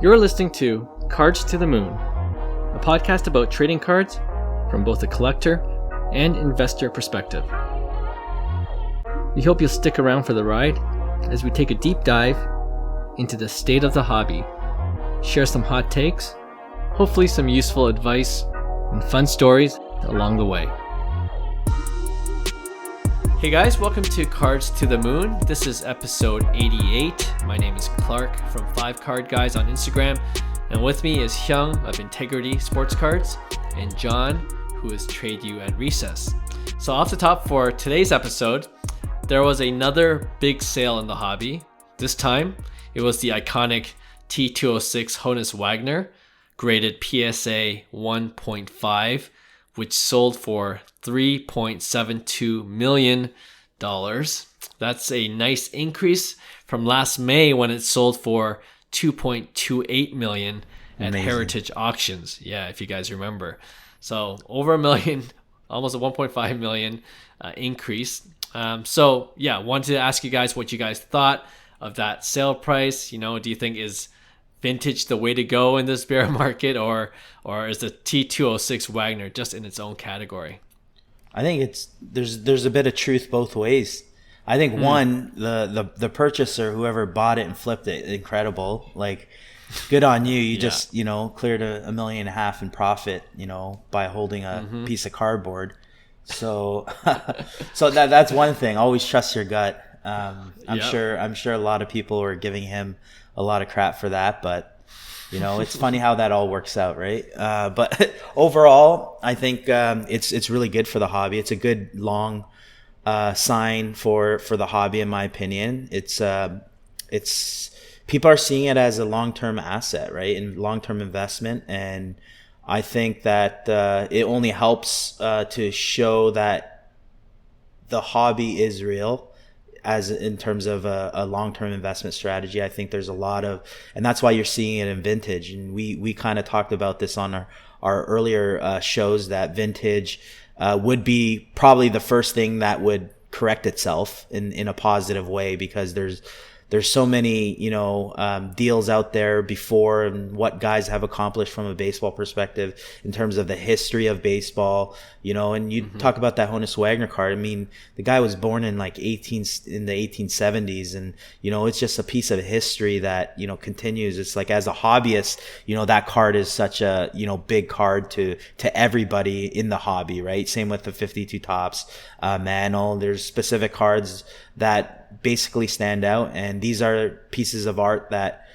You're listening to Cards to the Moon, a podcast about trading cards from both a collector and investor perspective. We hope you'll stick around for the ride as we take a deep dive into the state of the hobby, share some hot takes, hopefully some useful advice, and fun stories along the way. Hey guys, welcome to Cards to the Moon. This is episode 88. My name is Clark from 5 Card Guys on Instagram, and with me is Hyung of Integrity Sports Cards and John, who is Trade You at Recess. So off the top for today's episode, there was another big sale in the hobby. This time, it was the iconic T206 Honus Wagner, graded PSA 1.5, which sold for $3.72 million. That's a nice increase from last May when it sold for $2.28 million at Heritage Auctions. Yeah, if you guys remember. So over $1 million, almost a $1.5 million increase. Wanted to ask you guys what you guys thought of that sale price. You know, do you think is vintage the way to go in this bear market, or is the T206 Wagner just in its own category? I think there's a bit of truth both ways. I think one, the purchaser, whoever bought it and flipped it, incredible. Like, good on you. You just, cleared $1.5 million in profit, by holding a piece of cardboard. So that's one thing. Always trust your gut. I'm sure a lot of people are giving him a lot of crap for that, but it's funny how that all works out, right? But overall, I think it's really good for the hobby. It's a good long sign for the hobby, in my opinion. It's people are seeing it as a long-term asset, right, and long-term investment, and I think that it only helps to show that the hobby is real. As in terms of a long-term investment strategy, I think there's a lot of, and that's why you're seeing it in vintage. And we kind of talked about this on our earlier shows, that vintage would be probably the first thing that would correct itself in a positive way, because there's so many deals out there before, and what guys have accomplished from a baseball perspective in terms of the history of baseball, and you talk about that Honus Wagner card. I mean, the guy was born in the 1870s, and it's just a piece of history that continues. It's like, as a hobbyist, that card is such a big card to everybody in the hobby, right? Same with the 52 Tops Mantle. There's specific cards that basically stand out, and these are pieces of art that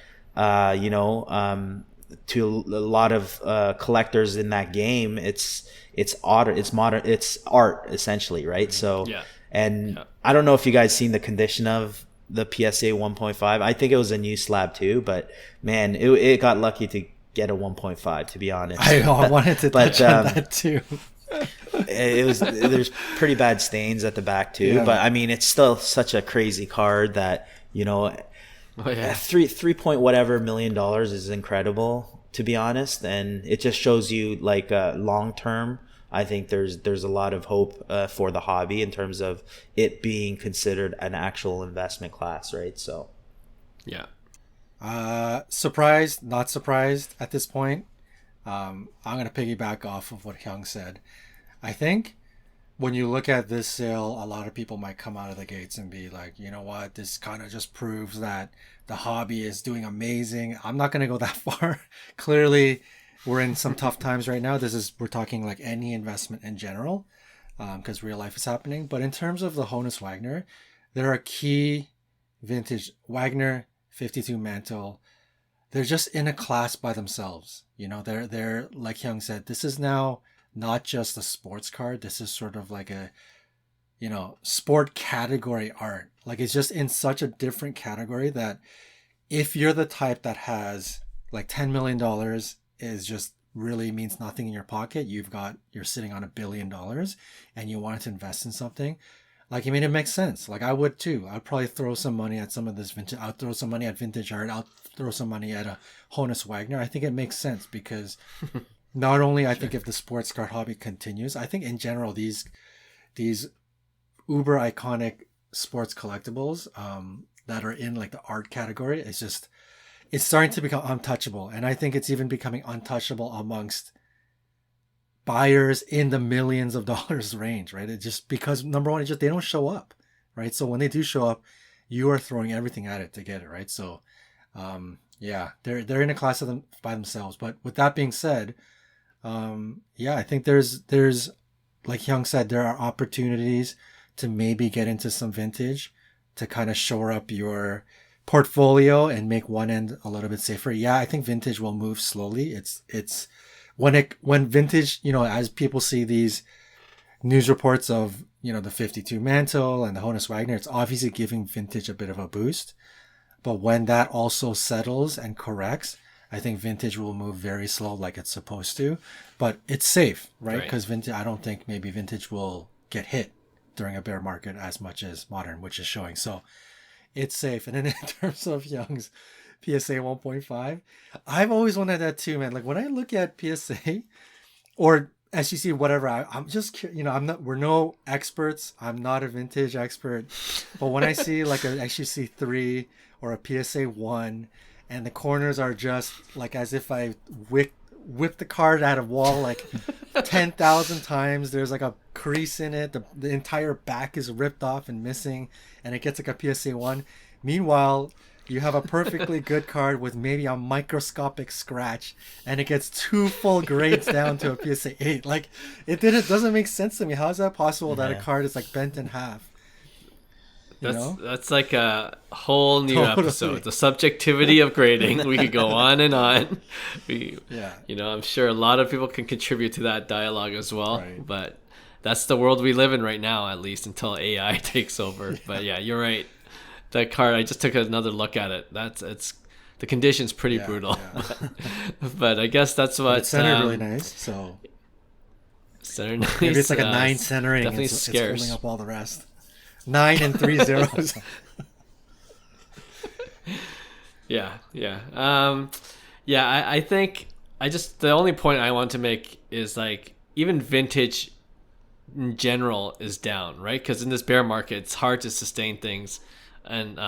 to a lot of collectors in that game, it's art, it's modern, it's art essentially, right? So I don't know if you guys seen the condition of the PSA 1.5. I think it was a new slab too, but man, it got lucky to get a 1.5, to be honest. I wanted to touch on that too. There's pretty bad stains at the back too, but I mean, it's still such a crazy card that $3 point whatever million is incredible, to be honest, and it just shows you like long term. I think there's a lot of hope for the hobby in terms of it being considered an actual investment class, right? So surprised, not surprised at this point. I'm going to piggyback off of what Hyung said. I think when you look at this sale, a lot of people might come out of the gates and be like, you know what, this kind of just proves that the hobby is doing amazing. I'm not going to go that far. Clearly, we're in some tough times right now. We're talking like any investment in general, because real life is happening. But in terms of the Honus Wagner, there are key vintage Wagner 52 Mantle. They're just in a class by themselves. They're like Hyung said, this is now not just a sports card. This is sort of like a, sport category art. Like, it's just in such a different category that if you're the type that has like $10 million is just really means nothing in your pocket, you're sitting on $1 billion and you wanted to invest in something, like, it makes sense. Like, I would too. I'd probably throw some money at some of this vintage. I'll throw some money at vintage art. I'll throw some money at a Honus Wagner. I think it makes sense because not only I think if the sports card hobby continues, I think in general these uber iconic sports collectibles that are in like the art category, it's it's starting to become untouchable. And I think it's even becoming untouchable amongst buyers in the millions of dollars range, right? It just, because number one, it's just, they don't show up, right? So when they do show up, you are throwing everything at it to get it, right? So, yeah, they're in a class of them by themselves. But with that being said, yeah, I think there's like Hyung said, there are opportunities to maybe get into some vintage to kind of shore up your portfolio and make one end a little bit safer. Yeah, I think vintage will move slowly. It's when vintage, as people see these news reports of, the 52 Mantle and the Honus Wagner, it's obviously giving vintage a bit of a boost. But when that also settles and corrects, I think vintage will move very slow like it's supposed to. But it's safe, right? Because vintage, I don't think maybe vintage will get hit during a bear market as much as modern, which is showing. So it's safe. And then in terms of Young's PSA 1.5, I've always wanted that too, man. Like when I look at PSA or SEC, whatever, I'm just, we're no experts. I'm not a vintage expert. But when I see like a SEC 3 or a PSA 1, and the corners are just like as if I whipped the card out of wall like 10,000 times. There's like a crease in it. The entire back is ripped off and missing, and it gets like a PSA 1. Meanwhile, you have a perfectly good card with maybe a microscopic scratch, and it gets 2 full grades down to a PSA 8. Like it doesn't make sense to me. How is that possible that a card is like bent in half? That's like a whole new episode. The subjectivity of grading. We could go on and on. I'm sure a lot of people can contribute to that dialogue as well. Right. But that's the world we live in right now, at least until AI takes over. Yeah. But yeah, you're right. That card, I just took another look at it. The condition's pretty brutal. Yeah. But I guess that's what. It's centered really nice. So centered nice. Maybe it's like a 9 centering. Definitely scarce. It's holding up all the rest. 9 and 3 zeros. Yeah. I think the only point I want to make is like even vintage in general is down, right? Because in this bear market, it's hard to sustain things, and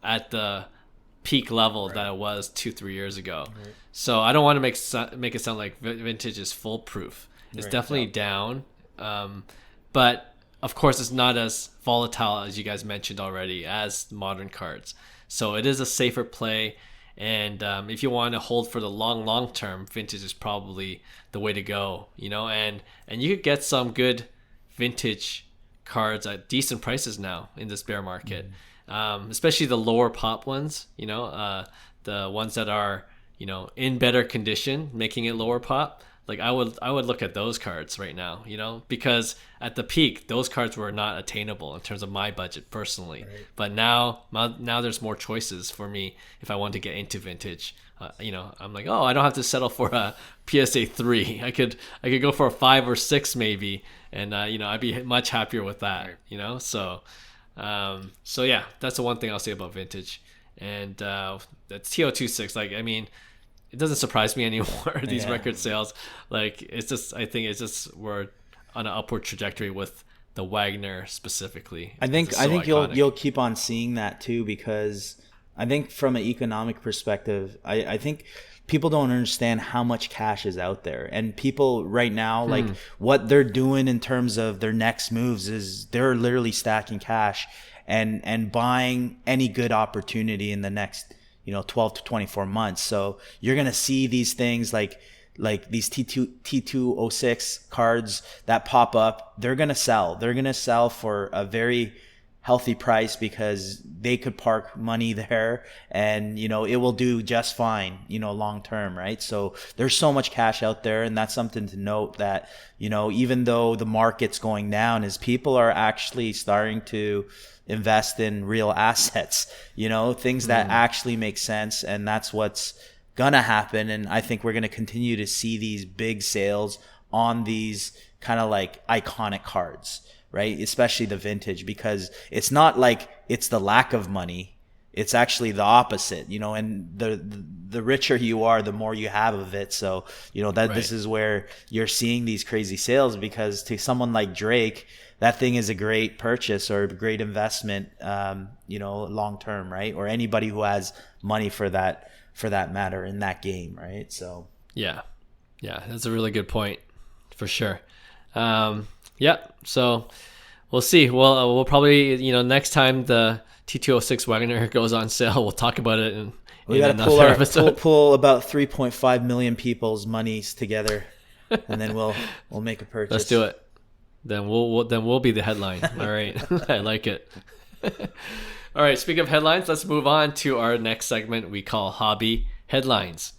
at the peak level that it was 2-3 years ago. Right. So I don't want to make it sound like vintage is foolproof. It's definitely down, but of course, it's not as volatile as you guys mentioned already as modern cards. So it is a safer play. And if you want to hold for the long term, vintage is probably the way to go. And you could get some good vintage cards at decent prices now in this bear market, especially the lower pop ones. The ones that are in better condition, making it lower pop. Like I would look at those cards right now, because at the peak, those cards were not attainable in terms of my budget personally. Right. But now there's more choices for me if I want to get into vintage. I'm like, I don't have to settle for a PSA 3. I could go for a 5 or 6 maybe, and I'd be much happier with that. So yeah, that's the one thing I'll say about vintage. And that's T206. Like, I mean, it doesn't surprise me anymore, these record sales. Like, I think we're on an upward trajectory with the Wagner specifically. I think you'll keep on seeing that too, because I think from an economic perspective, I think people don't understand how much cash is out there. And people right now, like what they're doing in terms of their next moves is they're literally stacking cash and buying any good opportunity in the next 12 to 24 months. So you're going to see these things like these T206 cards that pop up. They're going to sell. They're going to sell for a very healthy price because they could park money there and, it will do just fine, long term, right? So there's so much cash out there, and that's something to note that, even though the market's going down, is people are actually starting to invest in real assets, things that actually make sense. And that's what's gonna happen. And I think we're gonna continue to see these big sales on these kind of like iconic cards, right? Especially the vintage, because it's not like it's the lack of money. It's actually the opposite, and the richer you are, the more you have of it. So, that this is where you're seeing these crazy sales, because to someone like Drake, that thing is a great purchase or a great investment, long term, right? Or anybody who has money for that matter in that game, right? So yeah, that's a really good point for sure. So we'll see. We'll probably, next time the T206 Wagner goes on sale, we'll talk about it in another episode. Pull about 3.5 million people's monies together, and then we'll make a purchase. Let's do it. Then we'll be the headline. All right. I like it. All right. Speaking of headlines, let's move on to our next segment we call Hobby Headlines.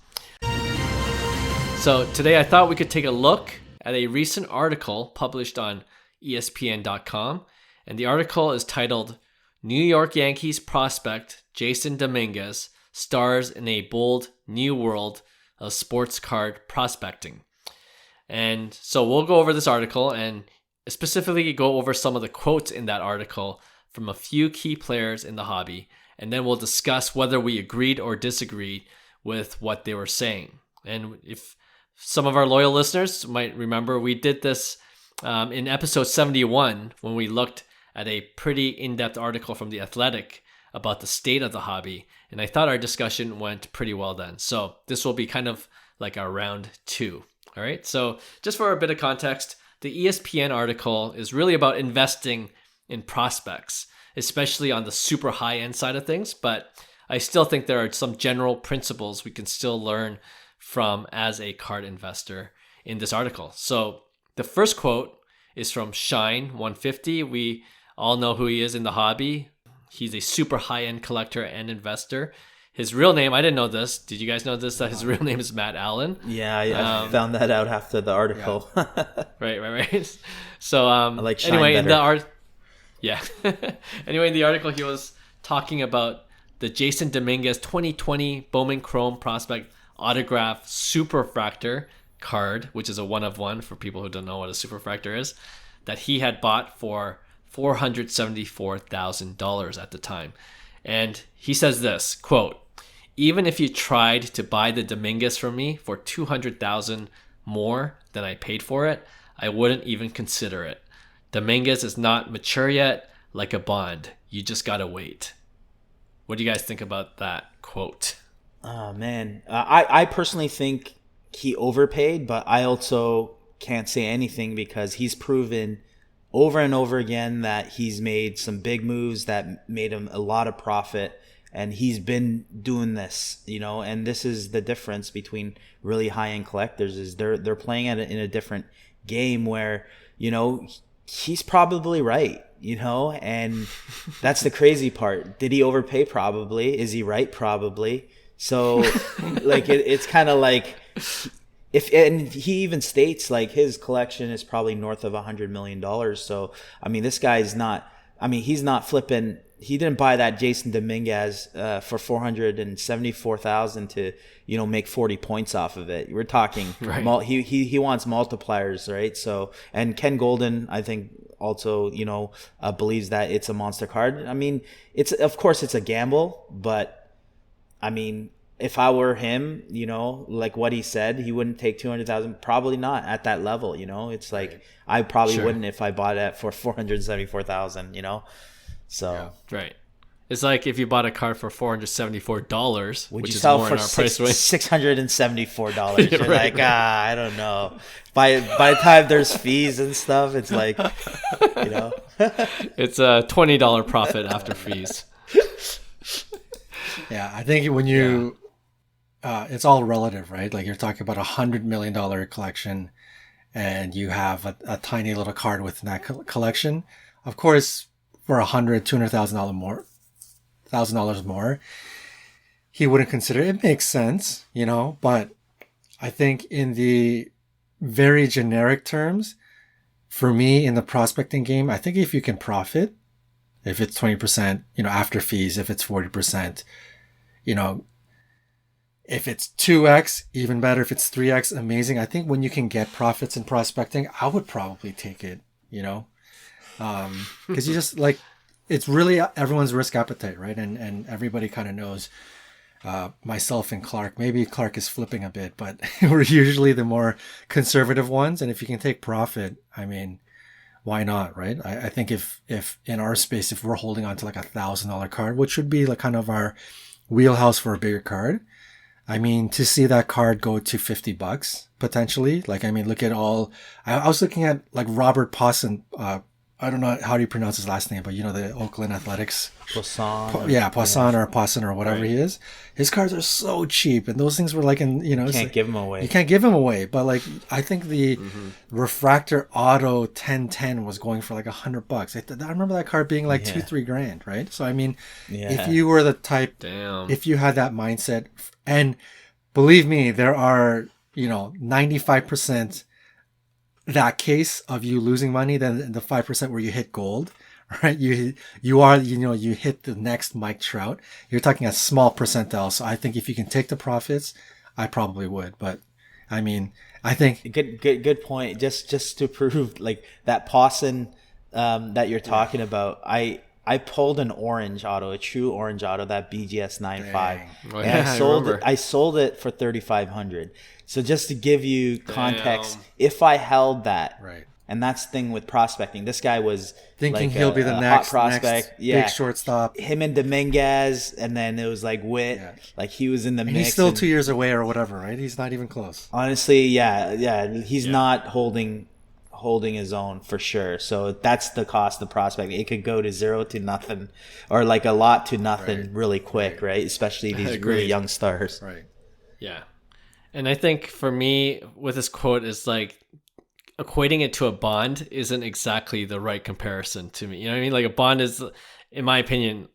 So today I thought we could take a look at a recent article published on ESPN.com. And the article is titled New York Yankees prospect Jasson Dominguez stars in a bold new world of sports card prospecting. And so we'll go over this article and specifically go over some of the quotes in that article from a few key players in the hobby. And then we'll discuss whether we agreed or disagreed with what they were saying. And if some of our loyal listeners might remember, we did this in episode 71 when we looked at a pretty in-depth article from The Athletic about the state of the hobby. And I thought our discussion went pretty well then. So this will be kind of like our round 2. All right. So just for a bit of context, the ESPN article is really about investing in prospects, especially on the super high end side of things. But I still think there are some general principles we can still learn from as a card investor in this article. So the first quote is from Shine 150. We all know who he is in the hobby. He's a super high end collector and investor. His real name, I didn't know this. Did you guys know this? That his real name is Matt Allen. Yeah, I found that out after the article. Yeah. Right. So I like Shine anyway, better. Anyway, in the article, he was talking about the Jasson Dominguez 2020 Bowman Chrome Prospect Autograph Superfractor card, which is a 1-of-1 for people who don't know what a superfractor is, that he had bought for $474,000 at the time. And he says this, quote, "Even if you tried to buy the Dominguez from me for $200,000 more than I paid for it, I wouldn't even consider it. Dominguez is not mature yet, like a bond. You just gotta wait." What do you guys think about that quote? Oh, man. I personally think he overpaid, but I also can't say anything because he's proven over and over again that he's made some big moves that made him a lot of profit, and he's been doing this, and this is the difference between really high-end collectors is they're playing at it in a different game where, he's probably right, and that's the crazy part. Did he overpay? Probably. Is he right? Probably. So like it's kind of like and he even states like his collection is probably north of $100 million. So I mean, this guy's not. I mean, he's not flipping. He didn't buy that Jasson Dominguez for $474,000 to make 40 points off of it. We're talking right. He wants multipliers, right? So and Ken Goldin, I think also believes that it's a monster card. I mean, of course it's a gamble, but I mean, if I were him, like what he said, he wouldn't take 200,000. Probably not at that level. It's like right. I probably wouldn't if I bought it for 474,000. So yeah. Right. It's like if you bought a card for $474, would which you is sell more for in our price range. $674? You're right. Like, I don't know. By the time there's fees and stuff, it's like, it's a $20 profit after fees. Yeah, I think when you, it's all relative, right? Like you're talking about $100 million collection, and you have a tiny little card within that collection. Of course, for $200,000 more, $1,000 more, he wouldn't consider it. It makes sense, But I think in the very generic terms, for me in the prospecting game, I think if you can profit, if it's 20%, after fees, if it's 40%, if it's 2x, even better. If it's 3x, amazing. I think when you can get profits in prospecting, I would probably take it, because you just like, it's really everyone's risk appetite, right? And everybody kind of knows myself and Clark. Maybe Clark is flipping a bit, but we're usually the more conservative ones. And if you can take profit, I mean, why not, right? I think if in our space, if we're holding on to like $1,000 card, which would be like kind of our wheelhouse for a bigger card, I mean, to see that card go to $50 potentially, like, I mean, look at all, I was looking at like Robert Posson, I don't know how do you pronounce his last name, but you know, the Oakland Athletics. Poisson or Posson or whatever he is. His cards are so cheap, and those things were like in, you know, you can't give them away. You can't give them away, but like I think the Refractor Auto 1010 was going for like $100. I remember that card being like $2-3 grand, right? So I mean, if you were the type, if you had that mindset, and believe me, there are 95%. That case of you losing money than the 5% where you hit gold, right? You hit the next Mike Trout. You're talking a small percentile. So I think if you can take the profits, I probably would. But I mean, I think good point. Just to prove like that Posson that you're talking about, I pulled an orange auto, a true orange auto, that BGS 95. And I sold it for $3,500. So just to give you context, if I held that, right, and that's the thing with prospecting, this guy was thinking like he'll be the next prospect, big shortstop. Him and Dominguez, and then it was like Witt, like he was in the mix. He's still 2 years away or whatever, right? He's not even close. Honestly, he's not holding his own for sure. So that's the cost of prospecting. It could go to 0 to nothing, or like a lot to nothing really quick, right? Especially these really young stars. Right. Yeah. And I think for me, with this quote, is like equating it to a bond isn't exactly the right comparison to me. You know what I mean? Like a bond is, in my opinion,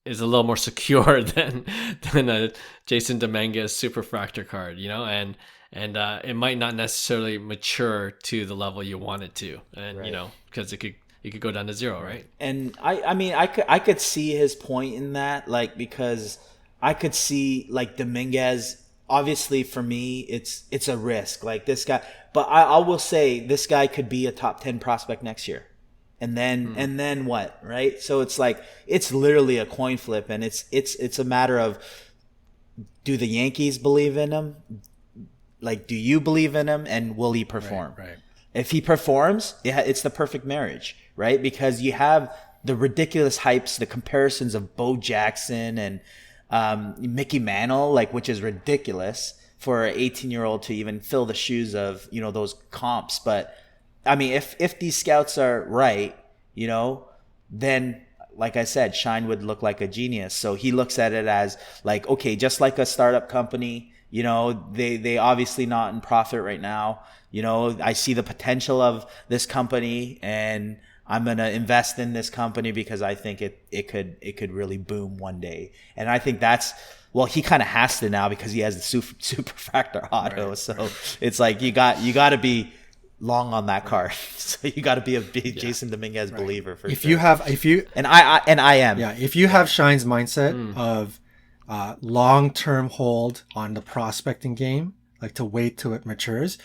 is a little more secure than a Jasson Dominguez Superfractor card, you know, and it might not necessarily mature to the level you want it to, and you know, because it could go down to 0, right? And I mean, I could see his point in that, like, because I could see like Dominguez. Obviously, for me, it's a risk. Like this guy, but I will say this guy could be a top 10 prospect next year, and then what, right? So it's like it's literally a coin flip, and it's a matter of, do the Yankees believe in him? Like, do you believe in him, and will he perform? Right. If he performs, it's the perfect marriage, right? Because you have the ridiculous hypes, the comparisons of Bo Jackson and Mickey Mantle, like, which is ridiculous for an 18-year-old to even fill the shoes of, you know, those comps. But I mean, if these scouts are right, you know, then like I said, Shine would look like a genius. So he looks at it as like, okay, just like a startup company, you know, they obviously not in profit right now. You know, I see the potential of this company, and I'm going to invest in this company because I think it could really boom one day. And I think that's, well, he kind of has to now because he has the Superfractor auto. Right. So it's like you got to be long on that card. So you got to be a big Jasson Dominguez believer for sure. And I am. Yeah, if you have Shine's mindset of long-term hold on the prospecting game, like to wait till it matures,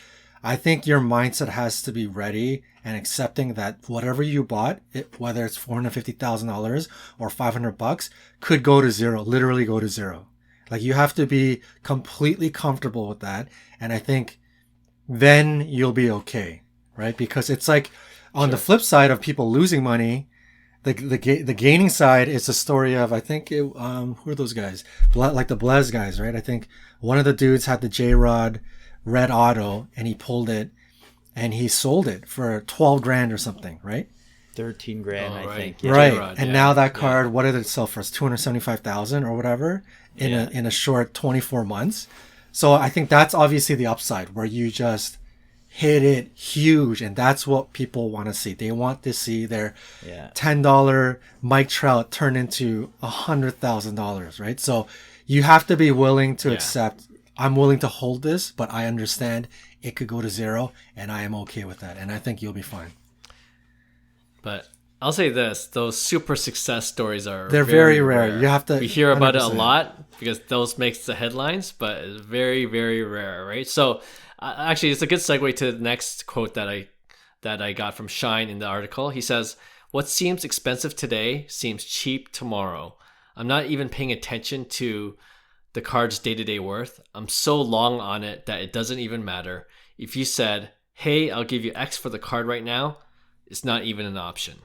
I think your mindset has to be ready and accepting that whatever you bought, whether it's $450,000 or $500, could go to 0, literally go to 0. Like, you have to be completely comfortable with that. And I think then you'll be okay, right? Because it's like on the flip side of people losing money, the gaining side is a story of, I think, who are those guys? Like the Blaz guys, right? I think one of the dudes had the J-Rod red auto and he pulled it and he sold it for 12 grand or something, right? 13 grand, I think. Yeah. Right. J-Rod, and now that card, what did it sell for? 275,000 or whatever in a short 24 months. So I think that's obviously the upside, where you just hit it huge, and that's what people want to see. They want to see their $10 Mike Trout turn into $100,000, right? So you have to be willing to accept, I'm willing to hold this, but I understand it could go to 0, and I am okay with that. And I think you'll be fine. But I'll say this, those super success stories they're very rare. You have to, we hear about 100%. It a lot because those makes the headlines, but it's very, very rare, right? So actually, it's a good segue to the next quote that I got from Shine in the article. He says, "What seems expensive today seems cheap tomorrow. I'm not even paying attention to the card's day-to-day worth, I'm so long on it that it doesn't even matter. If you said, hey, I'll give you X for the card right now, it's not even an option.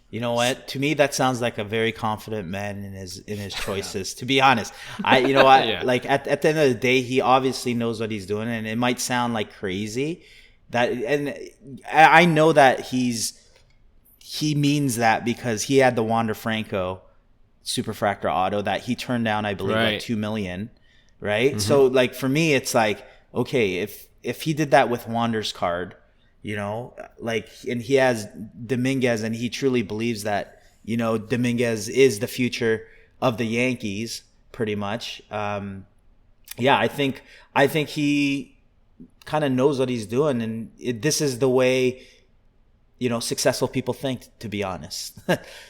You know what? To me, that sounds like a very confident man in his choices. To be honest, like at the end of the day, he obviously knows what he's doing, and it might sound like crazy and I know that he means that because he had the Wander Franco Superfractor auto that he turned down, I believe, like $2 million, right? Mm-hmm. So like for me, it's like, okay, if he did that with Wander's card, you know, like, and he has Dominguez, and he truly believes that, you know, Dominguez is the future of the Yankees, pretty much. I think he kind of knows what he's doing, and this is the way, you know, successful people think. To be honest,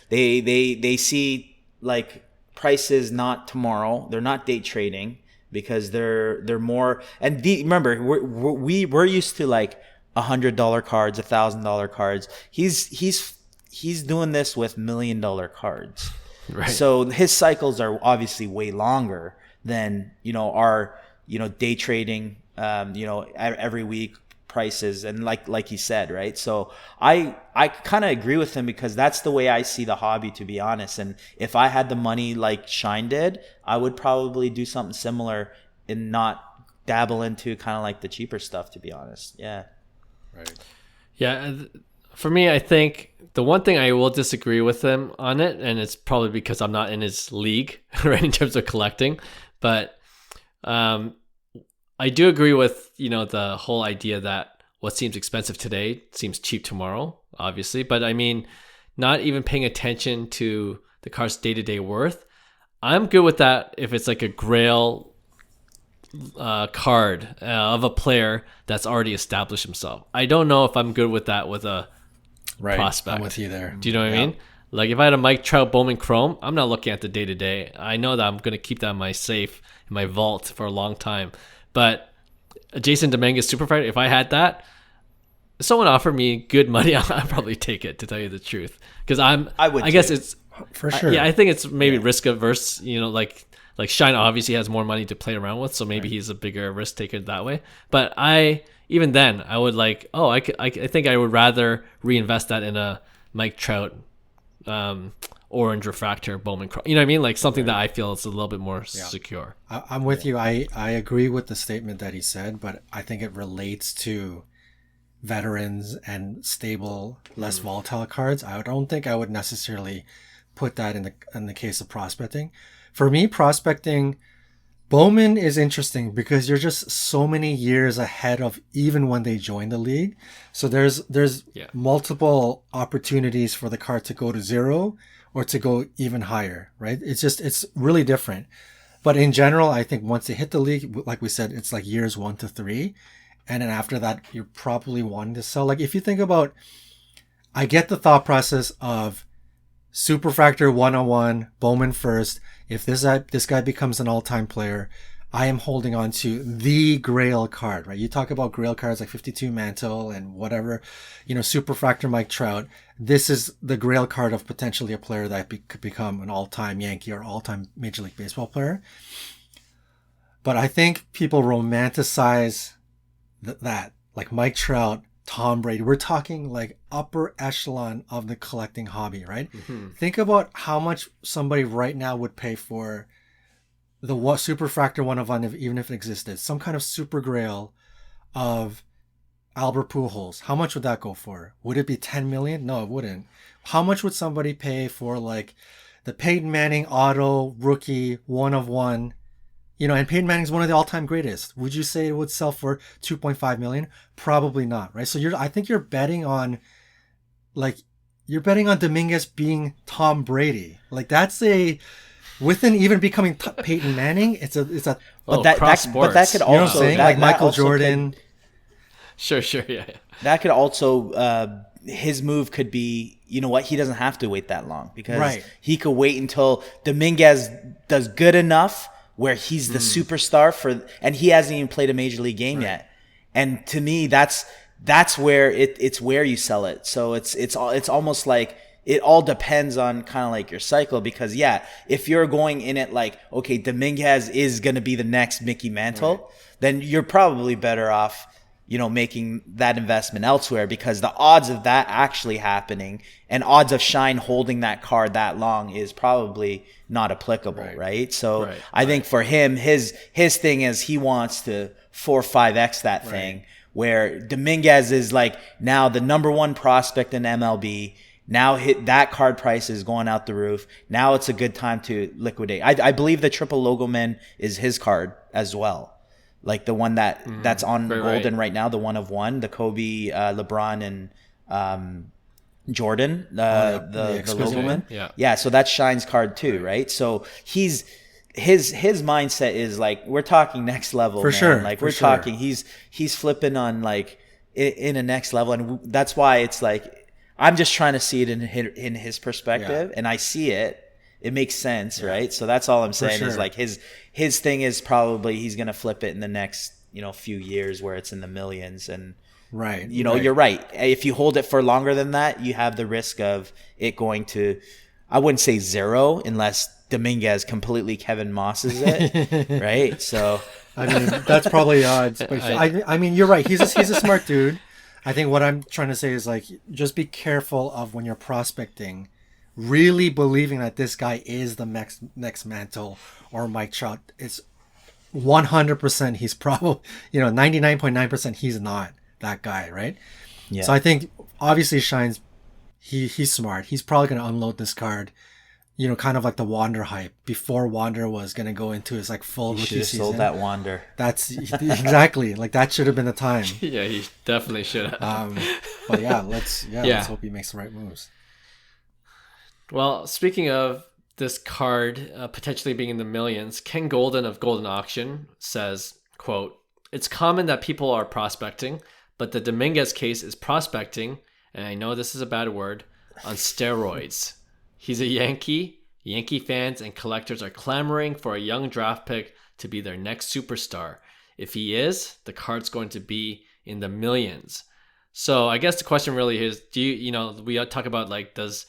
they see like prices not tomorrow. They're not day trading because they're more. And remember, we're used to like $100 cards, $1,000 cards. He's doing this with $1 million cards. Right. So his cycles are obviously way longer than, you know, our, you know, day trading, you know, every week prices, and like he said, right? So I kind of agree with him because that's the way I see the hobby, to be honest. And if I had the money like Shine did, I would probably do something similar and not dabble into kind of like the cheaper stuff, to be honest. Yeah. Right. Yeah. For me, I think the one thing I will disagree with him on it, and it's probably because I'm not in his league, right, in terms of collecting, but I do agree with, you know, the whole idea that what seems expensive today seems cheap tomorrow, obviously. But I mean, not even paying attention to the card's day-to-day worth, I'm good with that if it's like a grail card of a player that's already established himself. I don't know if I'm good with that with a prospect. I'm with you there. Do you know what I mean? Like if I had a Mike Trout Bowman Chrome, I'm not looking at the day-to-day. I know that I'm going to keep that in my safe, in my vault for a long time. But a Jasson Dominguez Superfractor, if I had that, if someone offered me good money, I'd probably take it, to tell you the truth. Because I guess it's for sure. I think it's maybe risk averse. You know, like Shine obviously has more money to play around with, so maybe he's a bigger risk taker that way. But even then, I would like, I think I would rather reinvest that in a Mike Trout orange refractor Bowman Chrome. You know what I mean? Like something that I feel is a little bit more secure. I'm with you. I agree with the statement that he said, but I think it relates to veterans and stable, less volatile cards. I don't think I would necessarily put that in the case of prospecting. For me, prospecting, Bowman is interesting because you're just so many years ahead of even when they join the league. So there's multiple opportunities for the card to go to 0 or to go even higher, right? It's really different. But in general, I think once they hit the league, like we said, it's like years 1 to 3. And then after that, you're probably wanting to sell. Like if you think about, I get the thought process of Superfractor 101, Bowman first. If this guy becomes an all-time player, I am holding on to the Grail card, right? You talk about Grail cards like 52 Mantle and whatever, you know, Superfractor Mike Trout. This is the Grail card of potentially a player that could become an all-time Yankee or all-time Major League Baseball player. But I think people romanticize that, like Mike Trout, Tom Brady. We're talking like upper echelon of the collecting hobby, right? Mm-hmm. Think about how much somebody right now would pay for the Superfractor 101, even if it existed. Some kind of super grail of Albert Pujols. How much would that go for? Would it be 10 million? No, it wouldn't. How much would somebody pay for like the Peyton Manning auto rookie 1/1? You know, and Peyton Manning's one of the all-time greatest. Would you say it would sell for 2.5 million? Probably not, right? So I think you're betting on Dominguez being Tom Brady. Like that's within even becoming Peyton Manning, it's a but that could also, you know what I'm saying? Like Michael Jordan. Sure, yeah. That could also his move could be, you know what, he doesn't have to wait that long because he could wait until Dominguez does good enough where he's the superstar and he hasn't even played a major league game yet. And to me, that's where it's where you sell it. So it's almost like, it all depends on kind of like your cycle, because if you're going in it like, okay, Dominguez is going to be the next Mickey Mantle, then you're probably better off, making that investment elsewhere, because the odds of that actually happening and odds of Shine holding that card that long is probably not applicable. Right. So I think for him, his thing is he wants to 4 or 5x that thing, where Dominguez is like now the number one prospect in MLB. Now that card price is going out the roof. Now it's a good time to liquidate. I believe the triple logo man is his card as well. Like the one that's on Goldin right now, the 1/1, the Kobe, LeBron, and Jordan, the logo man. Yeah. So that's Shine's card too, right? So his mindset is like, we're talking next level, for man. sure. Like we're talking, he's flipping on like in a next level, and that's why it's like, I'm just trying to see it in his perspective, and I see it. It makes sense, right? So that's all I'm saying is like his thing is probably he's gonna flip it in the next few years where it's in the millions, and you're right. If you hold it for longer than that, you have the risk of it going to, I wouldn't say zero, unless Dominguez completely Kevin Mosses it, right? So I mean that's probably odds. But I mean you're right. He's a smart dude. I think what I'm trying to say is like, just be careful of when you're prospecting, really believing that this guy is the next Mantle or Mike Trout. It's 100% he's probably, 99.9% he's not that guy, right? Yeah. So I think obviously Shine's, he's smart. He's probably going to unload this card, kind of like the Wander hype before Wander was going to go into his like full rookie season. Sold that Wander. That's exactly like that should have been the time. Yeah, he definitely should have. But let's hope he makes the right moves. Well, speaking of this card potentially being in the millions, Ken Goldin of Goldin Auction says, quote, "It's common that people are prospecting, but the Dominguez case is prospecting, and I know this is a bad word, on steroids. He's a Yankee. Yankee fans and collectors are clamoring for a young draft pick to be their next superstar. If he is, the card's going to be in the millions." So I guess the question really is, do we talk about like, does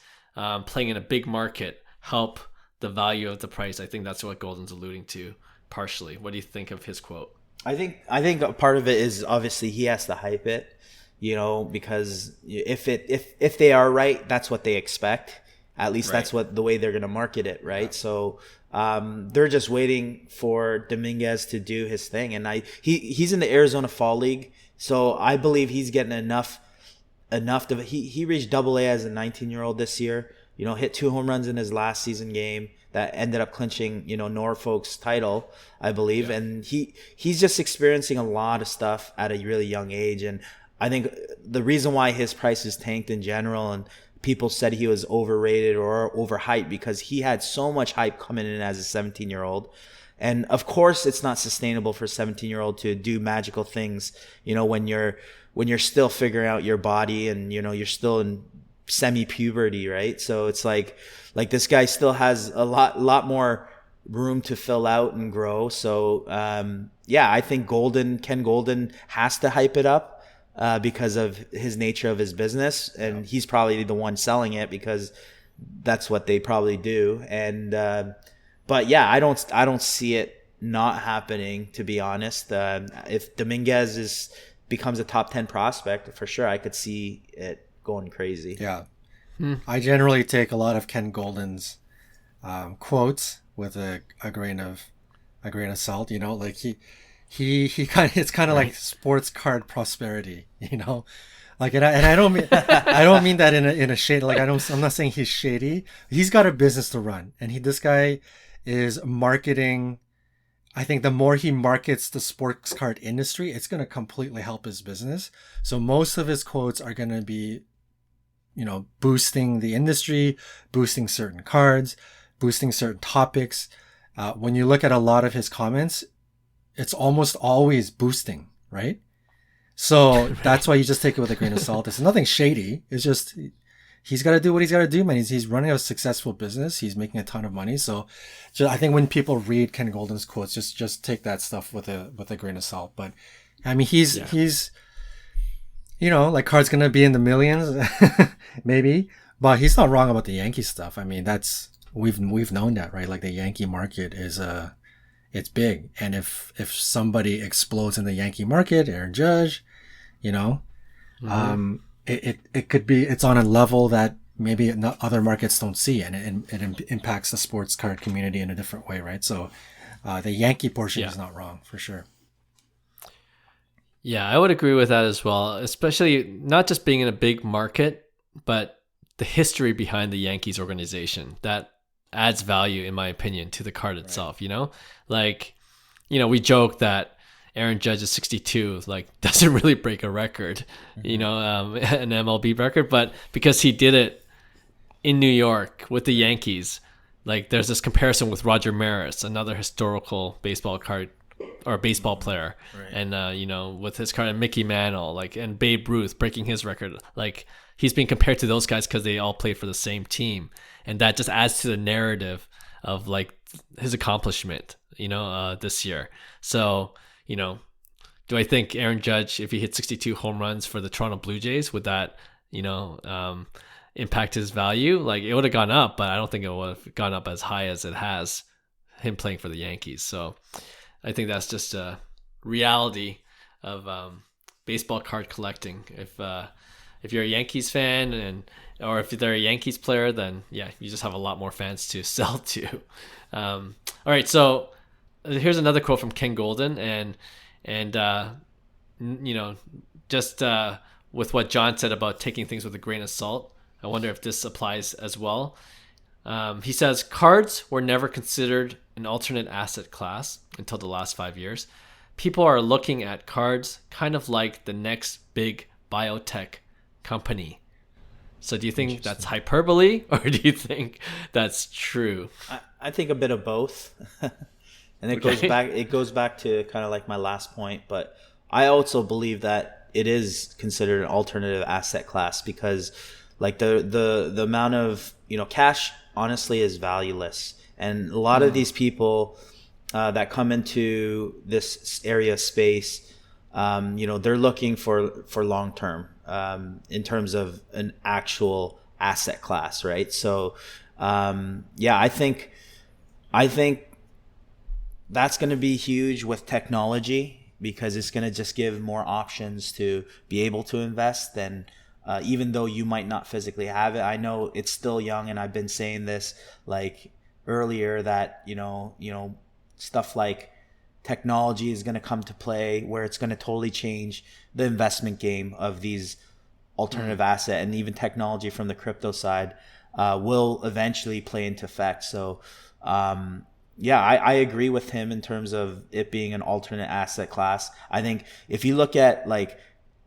playing in a big market help the value of the price? I think that's what Goldin's alluding to partially. What do you think of his quote? I think a part of it is obviously he has to hype it, because if they are right, that's what they expect. At least that's what the way they're going to market it, right? Yeah. So they're just waiting for Dominguez to do his thing, and he's in the Arizona Fall League, so I believe he's getting enough to he reached AA as a 19-year-old this year. Hit 2 home runs in his last season game that ended up clinching Norfolk's title, I believe, and he's just experiencing a lot of stuff at a really young age, and I think the reason why his price is tanked in general and people said he was overrated or overhyped because he had so much hype coming in as a 17-year-old. And of course, it's not sustainable for a 17-year-old to do magical things, when you're still figuring out your body and, you're still in semi-puberty, right? So it's like this guy still has a lot more room to fill out and grow. So, I think Ken Goldin has to hype it up. Because of his nature of his business, and he's probably the one selling it because that's what they probably do. And but I don't see it not happening, to be honest. If Dominguez becomes a top 10 prospect, for sure I could see it going crazy. Yeah, I generally take a lot of Ken Goldin's quotes with a grain of salt. Like he kind of, it's kind of like sports card prosperity, like, and I don't mean that in a shade, like I'm not saying he's shady. He's got a business to run, and this guy is marketing. I think the more he markets the sports card industry, it's going to completely help his business. So most of his quotes are going to be, boosting the industry, boosting certain cards, boosting certain topics. When you look at a lot of his comments, it's almost always boosting, right? So that's why you just take it with a grain of salt. It's nothing shady. It's just he's got to do what he's got to do, man. He's running a successful business. He's making a ton of money. So I think when people read Ken Goldin's quotes, just take that stuff with a grain of salt. But I mean, he's like, card's gonna be in the millions, maybe. But he's not wrong about the Yankee stuff. I mean, that's we've known that, right? Like the Yankee market is it's big, and if somebody explodes in the Yankee market, Aaron Judge, you know, it could be, it's on a level that maybe other markets don't see, and it impacts the sports card community in a different way, right? So the Yankee portion is not wrong for sure. Yeah, I would agree with that as well, especially not just being in a big market, but the history behind the Yankees organization that adds value, in my opinion, to the card itself, you know? Like, you know, we joke that Aaron Judge's 62, like, doesn't really break a record, you know, an MLB record, but because he did it in New York with the Yankees, like, there's this comparison with Roger Maris, another historical baseball card or baseball player, and you know, with his card, and Mickey Mantle, like, and Babe Ruth breaking his record, like, he's being compared to those guys because they all played for the same team, and that just adds to the narrative of like his accomplishment, you know, this year. So, you know, do I think Aaron Judge, if he hit 62 home runs for the Toronto Blue Jays, would that, you know, impact his value? Like, it would have gone up, but I don't think it would have gone up as high as it has him playing for the Yankees. So I think that's just a reality of baseball card collecting. If you're a Yankees fan, or if they're a Yankees player, then yeah, you just have a lot more fans to sell to. All right, so here's another quote from Ken Goldin, and you know, just with what John said about taking things with a grain of salt, I wonder if this applies as well. He says, cards were never considered an alternate asset class until the last 5 years. People are looking at cards kind of like the next big biotech company. So do you think that's hyperbole, or do you think that's true? I think a bit of both. And it goes back to kind of like my last point, but I also believe that it is considered an alternative asset class because like the amount of, you know, cash honestly is valueless. And a lot of these people that come into this area space, you know, they're looking for long term in terms of an actual asset class, right? So yeah, I think that's going to be huge with technology because it's going to just give more options to be able to invest than even though you might not physically have it. I know it's still young, and I've been saying this like earlier that, you know, stuff like technology is going to come to play where it's going to totally change the investment game of these alternative asset, and even technology from the crypto side will eventually play into effect. So yeah, I agree with him in terms of it being an alternate asset class. I think if you look at, like,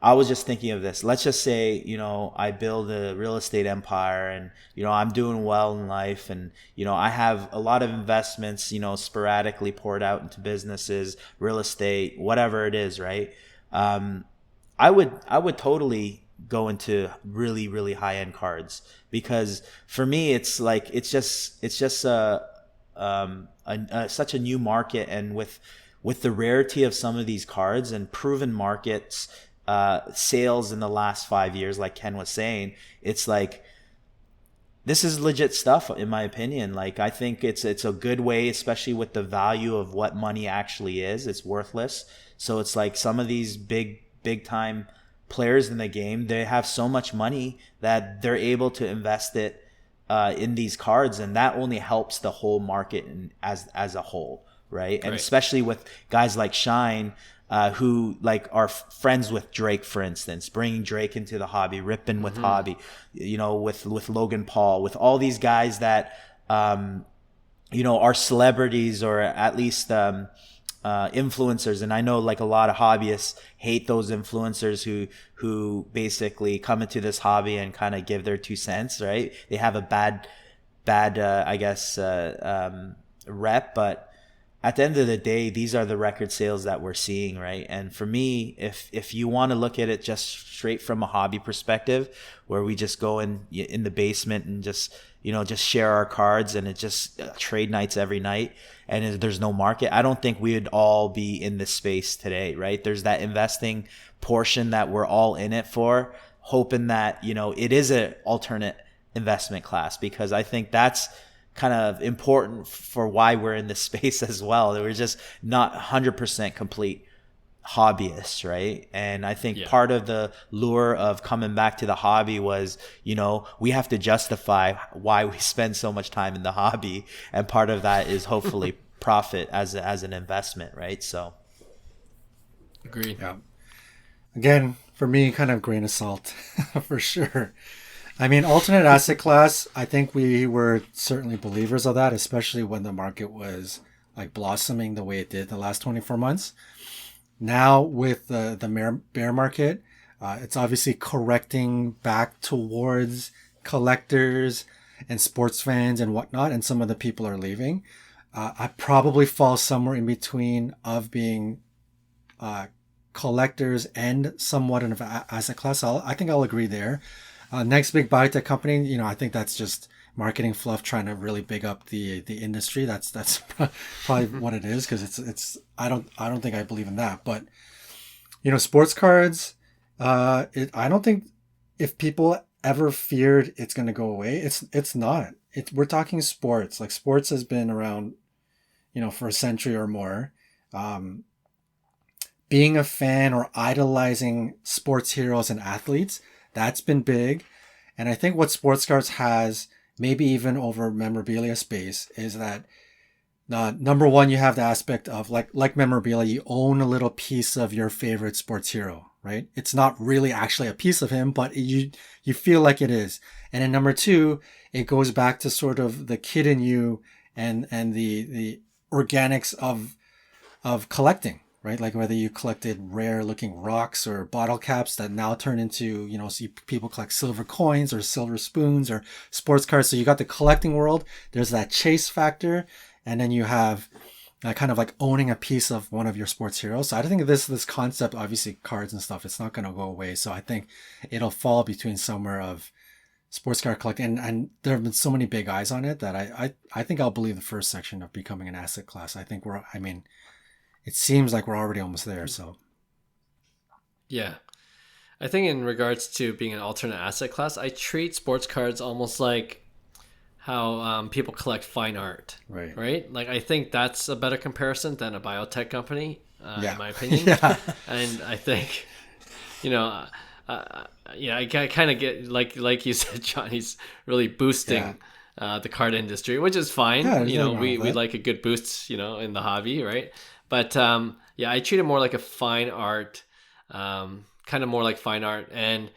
I was just thinking of this. Let's just say, you know, I build a real estate empire and, you know, I'm doing well in life and, you know, I have a lot of investments, you know, sporadically poured out into businesses, real estate, whatever it is, right? I would totally go into really, really high end cards because for me, it's like, it's just such a new market, and with the rarity of some of these cards and proven markets, sales in the last 5 years, like Ken was saying, it's like, this is legit stuff in my opinion. Like, I think it's a good way, especially with the value of what money actually is. It's worthless. So it's like some of these big time players in the game, they have so much money that they're able to invest it in these cards, and that only helps the whole market as a whole, right? And especially with guys like Shine, who like are friends with Drake, for instance, bringing Drake into the hobby, ripping with hobby, you know, with Logan Paul, with all these guys that you know, are celebrities or at least influencers. And I know like a lot of hobbyists hate those influencers who basically come into this hobby and kind of give their 2 cents, right? They have a bad I guess rep, but at the end of the day, these are the record sales that we're seeing, right? And for me, if you want to look at it just straight from a hobby perspective, where we just go in the basement and just, you know, just share our cards and it just trade nights every night, and there's no market, I don't think we would all be in this space today, right? There's that investing portion that we're all in it for, hoping that, you know, it is an alternate investment class, because I think that's kind of important for why we're in this space as well. We're just not 100% complete hobbyists, right? And I think part of the lure of coming back to the hobby was, we have to justify why we spend so much time in the hobby, and part of that is hopefully profit as an investment, right? So agreed. Yeah. Again, for me, kind of grain of salt for sure. I mean, alternate asset class, I think we were certainly believers of that, especially when the market was like blossoming the way it did the last 24 months. Now with the bear market, it's obviously correcting back towards collectors and sports fans and whatnot, and some of the people are leaving. I probably fall somewhere in between of being collectors and somewhat an asset class. I think I'll agree there. Next big biotech company, I think that's just marketing fluff trying to really big up the industry. That's probably what it is, because it's I don't think I believe in that. But sports cards, I don't think, if people ever feared it's going to go away, it's not. We're talking sports. Like, sports has been around for a century or more. Being a fan or idolizing sports heroes and athletes, that's been big. And I think what sports cards has, maybe even over memorabilia space, is that number one, you have the aspect of like memorabilia, you own a little piece of your favorite sports hero, right? It's not really actually a piece of him, but you feel like it is. And then number two, it goes back to sort of the kid in you and the organics of collecting, right? Like whether you collected rare looking rocks or bottle caps that now turn into, see people collect silver coins or silver spoons or sports cards. So you got the collecting world, there's that chase factor, and then you have kind of like owning a piece of one of your sports heroes. So I think this concept, obviously cards and stuff, it's not going to go away. So I think it'll fall between somewhere of sports card collecting, and there have been so many big eyes on it that I think I'll believe the first section of becoming an asset class. It seems like we're already almost there. So, yeah, I think in regards to being an alternate asset class, I treat sports cards almost like how people collect fine art, right? Like, I think that's a better comparison than a biotech company, in my opinion. And I think, I kind of get like you said, John, he's really boosting the card industry, which is fine. We like a good boost, in the hobby, right? But I treat it more like a fine art, kind of more like fine art. And,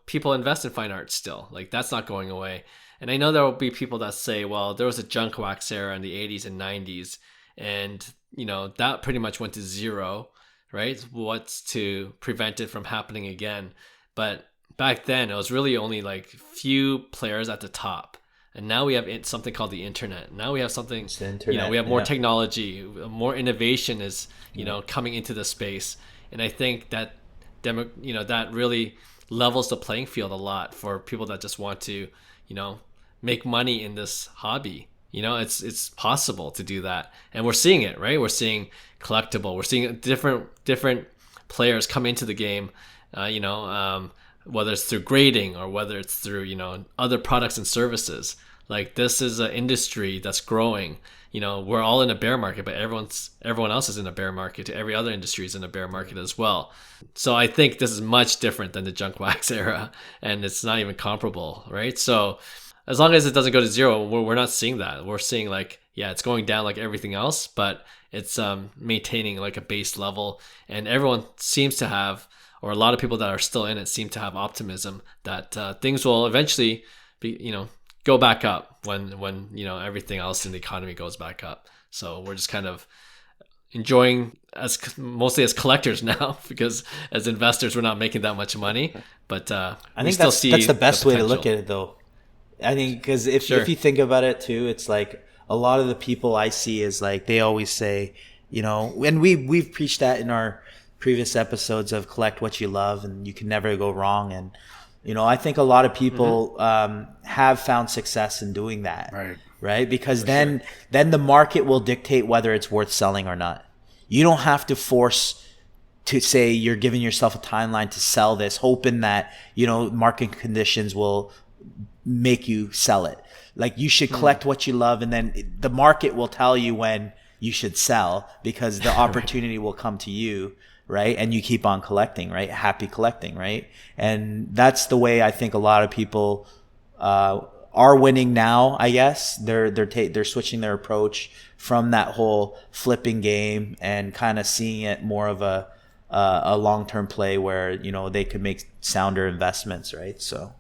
people invest in fine art still. Like, that's not going away. And I know there will be people that say, well, there was a junk wax era in the 80s and 90s. And, that pretty much went to zero, right? What's to prevent it from happening again? But back then, it was really only like few players at the top. And now we have something called the internet. Now we have something, we have more technology, more innovation is, coming into the space. And I think that, that really levels the playing field a lot for people that just want to, make money in this hobby. It's possible to do that. And we're seeing it, right? We're seeing collectible. We're seeing different players come into the game, whether it's through grading or whether it's through, other products and services. Like, this is an industry that's growing. We're all in a bear market, but everyone else is in a bear market. Every other industry is in a bear market as well. So I think this is much different than the junk wax era, and it's not even comparable, right? So as long as it doesn't go to zero, we're not seeing that. We're seeing it's going down like everything else, but it's maintaining like a base level, and everyone seems to have, or a lot of people that are still in it seem to have optimism that things will eventually be, go back up when everything else in the economy goes back up. So we're just kind of enjoying mostly as collectors now, because as investors we're not making that much money. But I think that's the best way to look at it, though. I think because if you think about it too, it's like a lot of the people I see is like they always say, and we've preached that in our previous episodes of collect what you love and you can never go wrong. And I think a lot of people have found success in doing that, right? Because then the market will dictate whether it's worth selling or not. You don't have to force to say you're giving yourself a timeline to sell this, hoping that market conditions will make you sell it. Like you should collect what you love, and then the market will tell you when you should sell, because the opportunity will come to you, right? And you keep on collecting, right? Happy collecting, right? And that's the way I think a lot of people are winning now. I guess they're switching their approach from that whole flipping game and kind of seeing it more of a long-term play where, you know, they could make sounder investments, right? So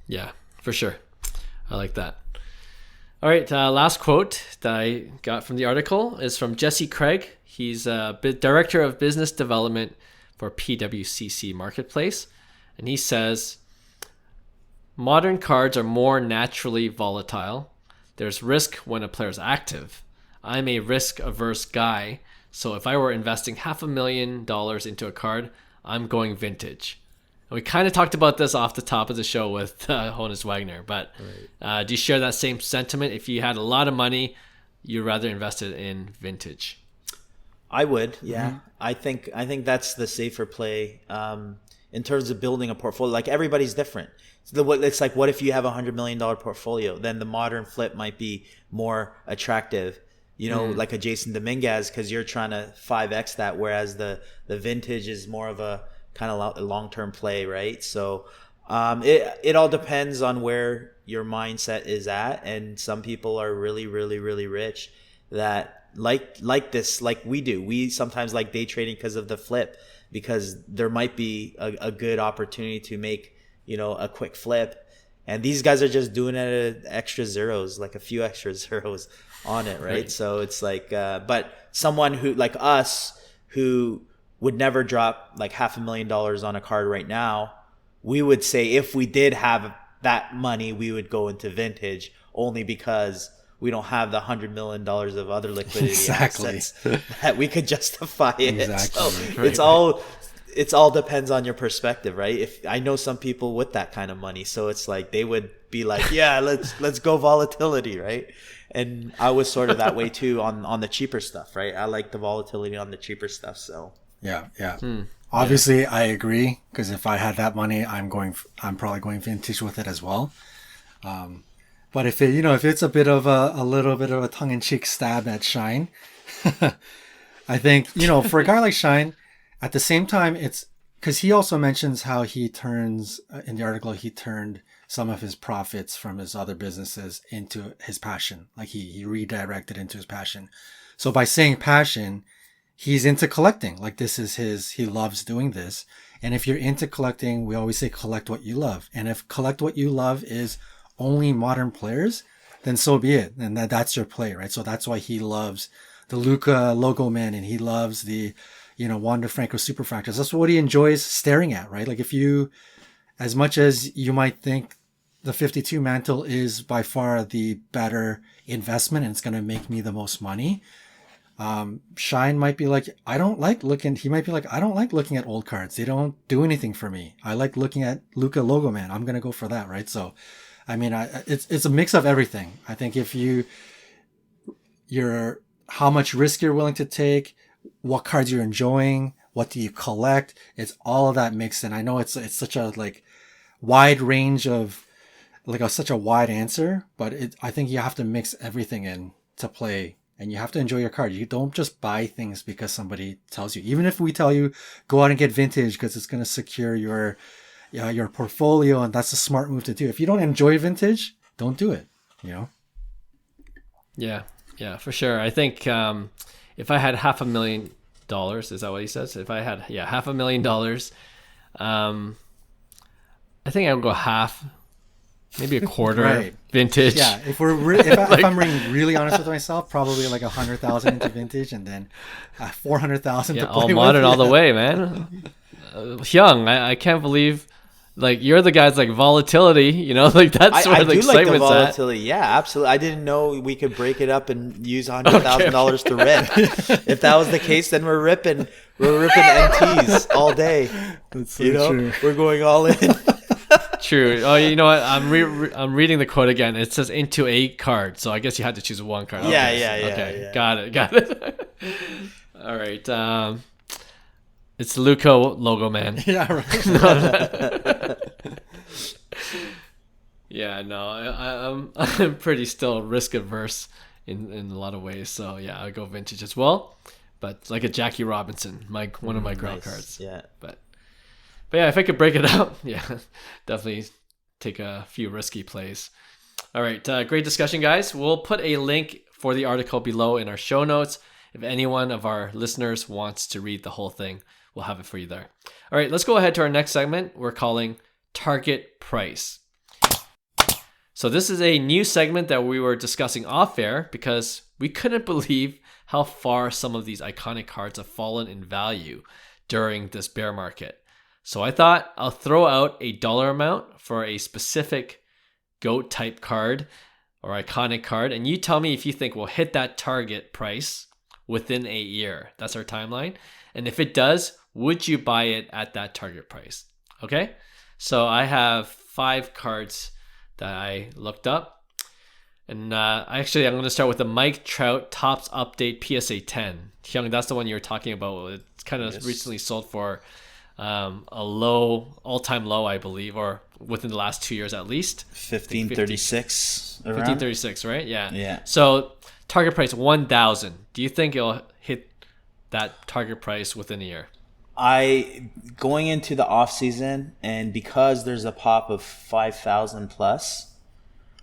yeah, for sure. I like that. All right, last quote that I got from the article is from Jesse Craig. He's director of business development for PWCC Marketplace. And he says, modern cards are more naturally volatile. There's risk when a player's active. I'm a risk-averse guy, so if I were investing $500,000 into a card, I'm going vintage. And we kind of talked about this off the top of the show with Honus Wagner, but do you share that same sentiment? If you had a lot of money, you'd rather invest it in vintage? I would, yeah. Mm-hmm. I think that's the safer play in terms of building a portfolio. Like, everybody's different. It's like, what if you have $100 million portfolio? Then the modern flip might be more attractive, you know, like a Jasson Dominguez, because you're trying to 5x that, whereas the vintage is more of a kind of long-term play, right? So it all depends on where your mindset is at, and some people are really, really, really rich that like this, like we do. We sometimes like day trading because of the flip, because there might be a good opportunity to make, you know, a quick flip, and these guys are just doing it at extra zeros, like a few extra zeros on it, right? So it's like, but someone who like us, who would never drop like $500,000 on a card right now, we would say if we did have that money, we would go into vintage, only because we don't have the $100 million of other liquidity assets that we could justify it. Exactly. So it's all depends on your perspective, right? If I know some people with that kind of money, so it's like they would be like, yeah, let's go volatility, right? And I was sort of that way too on the cheaper stuff, right? I like the volatility on the cheaper stuff. So yeah. Obviously, I agree, because if I had that money, I'm probably going vintage with it as well. But if it's a bit of a little bit of a tongue-in-cheek stab at Shine, I think, for a guy like Shine, at the same time, it's because he also mentions how he turns in the article, he turned some of his profits from his other businesses into his passion. Like he redirected into his passion. So by saying passion, he's into collecting. Like he loves doing this. And if you're into collecting, we always say collect what you love. And if collect what you love is only modern players, then so be it. And that's your play, right? So that's why he loves the Luka logo man, and he loves the, Wander Franco Superfractors. That's what he enjoys staring at, right? Like as much as you might think the 52 mantle is by far the better investment and it's going to make me the most money, Shine might be like, I don't like looking at old cards. They don't do anything for me. I like looking at Luka logo man. I'm going to go for that, right? So, I mean, it's a mix of everything. I think if you're how much risk you're willing to take, what cards you're enjoying, what do you collect, it's all of that mixed in. I know it's such a wide range of such a wide answer, but I think you have to mix everything in to play, and you have to enjoy your card. You don't just buy things because somebody tells you. Even if we tell you go out and get vintage because it's going to secure your portfolio, and that's a smart move to do. If you don't enjoy vintage, don't do it. Yeah, for sure. I think if I had $500,000, is that what he says? If I had $500,000, I think I would go half, maybe a quarter vintage. Yeah, if I'm being really honest with myself, probably like 100,000 into vintage, and then 400,000 to play all modern all the way, man. Hyung, I can't believe. You're the guy's volatility, that's where the excitement's like the volatility. Yeah, absolutely. I didn't know we could break it up and use $100,000 to rip. If that was the case, then we're ripping NTs all day. That's so true. We're going all in. True. Oh, you know what? I'm reading the quote again. It says into a card, so I guess you had to choose one card. Yeah, okay. yeah. Okay, got it. All right. It's Luka logo man. Yeah, right. Yeah, no, I'm pretty still risk averse in a lot of ways. So yeah, I'll go vintage as well. But like a Jackie Robinson, one of my grail cards. Yeah. But yeah, if I could break it up, yeah, definitely take a few risky plays. All right, great discussion, guys. We'll put a link for the article below in our show notes. If any one of our listeners wants to read the whole thing, we'll have it for you there. All right, let's go ahead to our next segment we're calling Target Price. So this is a new segment that we were discussing off air because we couldn't believe how far some of these iconic cards have fallen in value during this bear market. So I thought I'll throw out a dollar amount for a specific GOAT type card or iconic card, and you tell me if you think we'll hit that target price within a year. That's our timeline. And if it does, would you buy it at that target price? Okay? So I have 5 cards that I looked up. And actually, I'm going to start with the Mike Trout Topps Update PSA 10. Hyung, that's the one you were talking about. It's kind of recently sold for a low, all-time low, I believe, or within the last 2 years at least. 1536. 1536, right? Yeah. Yeah. So target price 1,000. Do you think it'll hit that target price within a year? Going into the off season, and because there's a pop of 5,000 plus,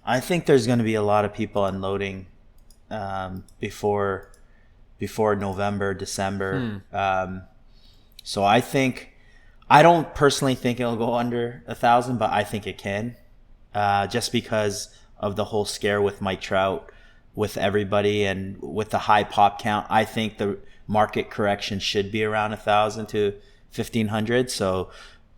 I think there's going to be a lot of people unloading before November, December. So I don't personally think it'll go under 1,000, but I think it can, just because of the whole scare with Mike Trout, with everybody, and with the high pop count. I think the market correction should be around 1,000 to 1,500. So,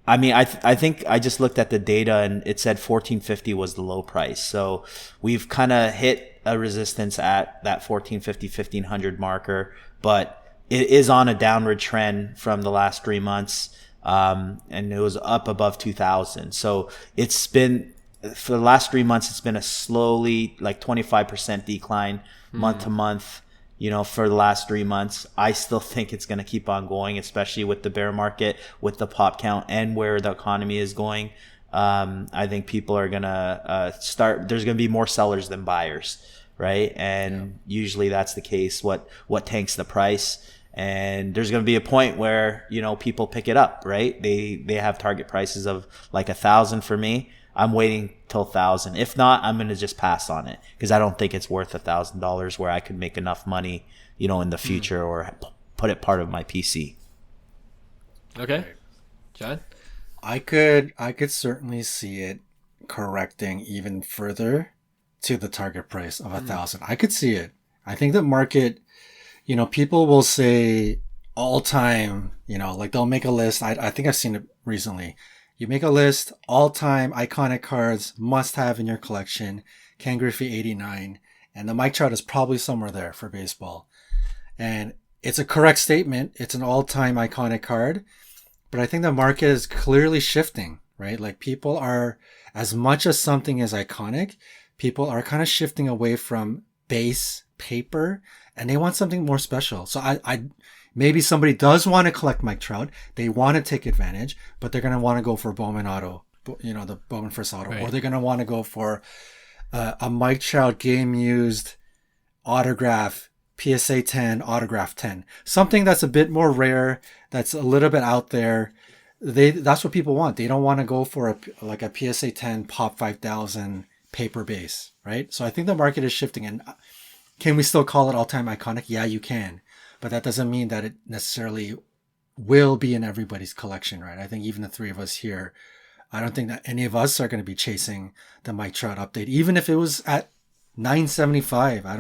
I mean, I think I just looked at the data and it said 1,450 was the low price. So we've kind of hit a resistance at that 1,450, 1,500 marker, but it is on a downward trend from the last 3 months. And it was up above 2,000. So it's been, for the last 3 months, it's been a slowly like 25% decline month to month. For the last 3 months. I still think it's going to keep on going, especially with the bear market, with the pop count, and where the economy is going. I think people are going to there's going to be more sellers than buyers, right? And usually that's the case, what tanks the price. And there's going to be a point where, people pick it up, right? They have target prices of like 1,000 for me. I'm waiting till 1,000. If not, I'm going to just pass on it because I don't think it's worth $1,000 where I could make enough money, in the future or put it part of my PC. Okay. John? I could certainly see it correcting even further to the target price of 1,000. I could see it. I think the market, people will say all time, like they'll make a list. I think I've seen it recently. You make a list, all-time iconic cards, must-have in your collection, Ken Griffey 89, and the Mike Trout is probably somewhere there for baseball. And it's a correct statement. It's an all-time iconic card, but I think the market is clearly shifting, right? Like people are, as much as something is iconic, people are kind of shifting away from base paper, and they want something more special. So I maybe somebody does want to collect Mike Trout. They want to take advantage, but they're going to want to go for Bowman Auto, the Bowman First Auto, right. Or they're going to want to go for a Mike Trout game used autograph, PSA 10, autograph 10. Something that's a bit more rare, that's a little bit out there. That's what people want. They don't want to go for a PSA 10 Pop 5,000 paper base, right? So I think the market is shifting. And can we still call it all-time iconic? Yeah, you can. But that doesn't mean that it necessarily will be in everybody's collection, right? I think even the three of us here, I don't think that any of us are going to be chasing the Mike Trout update, even if it was at $975. I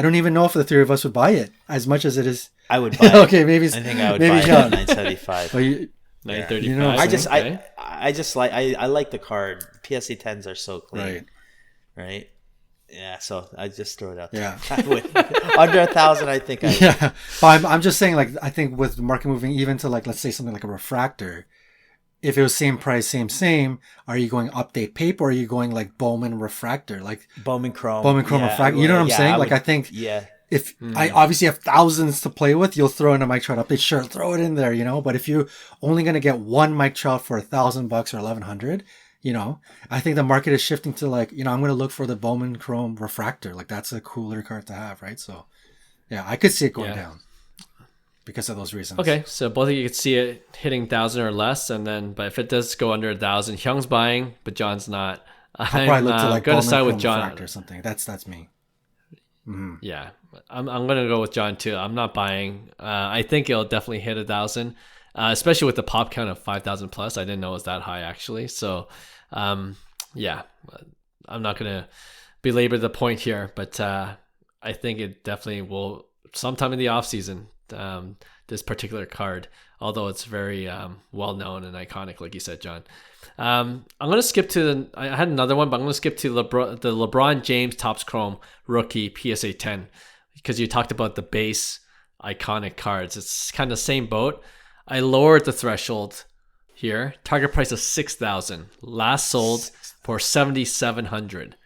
don't even know if the three of us would buy it as much as it is. I would buy it. Okay, maybe. I think I would buy it at $975. Well, $935. I like the card. PSA 10s are so clean, right? Yeah, so I just throw it out there. Yeah. Under 1,000, I think. Yeah, but I'm just saying, I think with the market moving even to let's say something like a refractor, if it was same price, same, are you going update paper or are you going like Bowman refractor, like Bowman Chrome refractor? You know what I'm saying? I think if I obviously have thousands to play with, you'll throw in a Mike Trout update. Sure, throw it in there, But if you're only going to get one Mike Trout for $1,000 or $1,100, I think the market is shifting to like, I'm going to look for the Bowman Chrome Refractor. Like that's a cooler card to have, right? So yeah, I could see it going down because of those reasons. Okay, so both of you could see it hitting 1,000 or less, but if it does go under 1,000, Hyung's buying, but John's not. I'll probably look to like going to Bowman side with Chrome John Refractor or something. That's me. Mm-hmm. Yeah, I'm going to go with John too. I'm not buying. I think it'll definitely hit 1,000, especially with the pop count of 5,000 plus. I didn't know it was that high actually. So, yeah, I'm not going to belabor the point here, but I think it definitely will sometime in the off season. This particular card, although it's very well known and iconic, like you said, John. I'm going to skip to I had another one, but I'm going to skip to the LeBron James Topps Chrome Rookie PSA 10 because you talked about the base iconic cards. It's kind of the same boat. I lowered the threshold here. Target price of 6,000. Last sold for 7,700.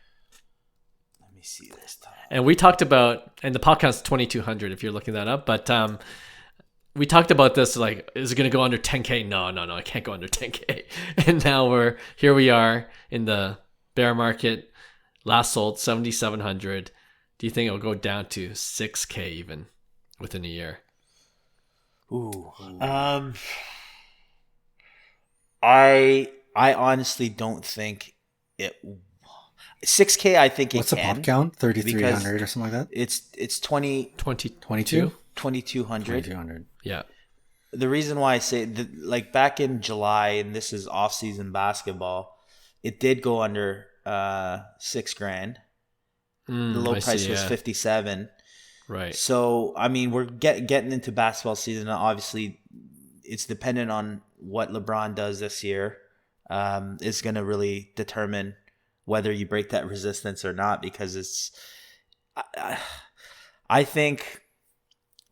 Let me see this time. And we talked about, and the podcast 2,200 if you're looking that up, but we talked about this, like, is it going to go under 10K? No, I can't go under 10K. And now we are in the bear market. Last sold 7,700. Do you think it'll go down to 6K even within a year? Ooh. I honestly don't think it. 6K, I think it What's can. What's the pop count? 3,300 or something like that? It's 2200. 2,200. Yeah. The reason why I say like back in July, and this is off-season basketball, it did go under $6,000. The low price was 57. Right. So I mean, we're getting into basketball season. Obviously, it's dependent on what LeBron does this year. It's going to really determine whether you break that resistance or not, because I think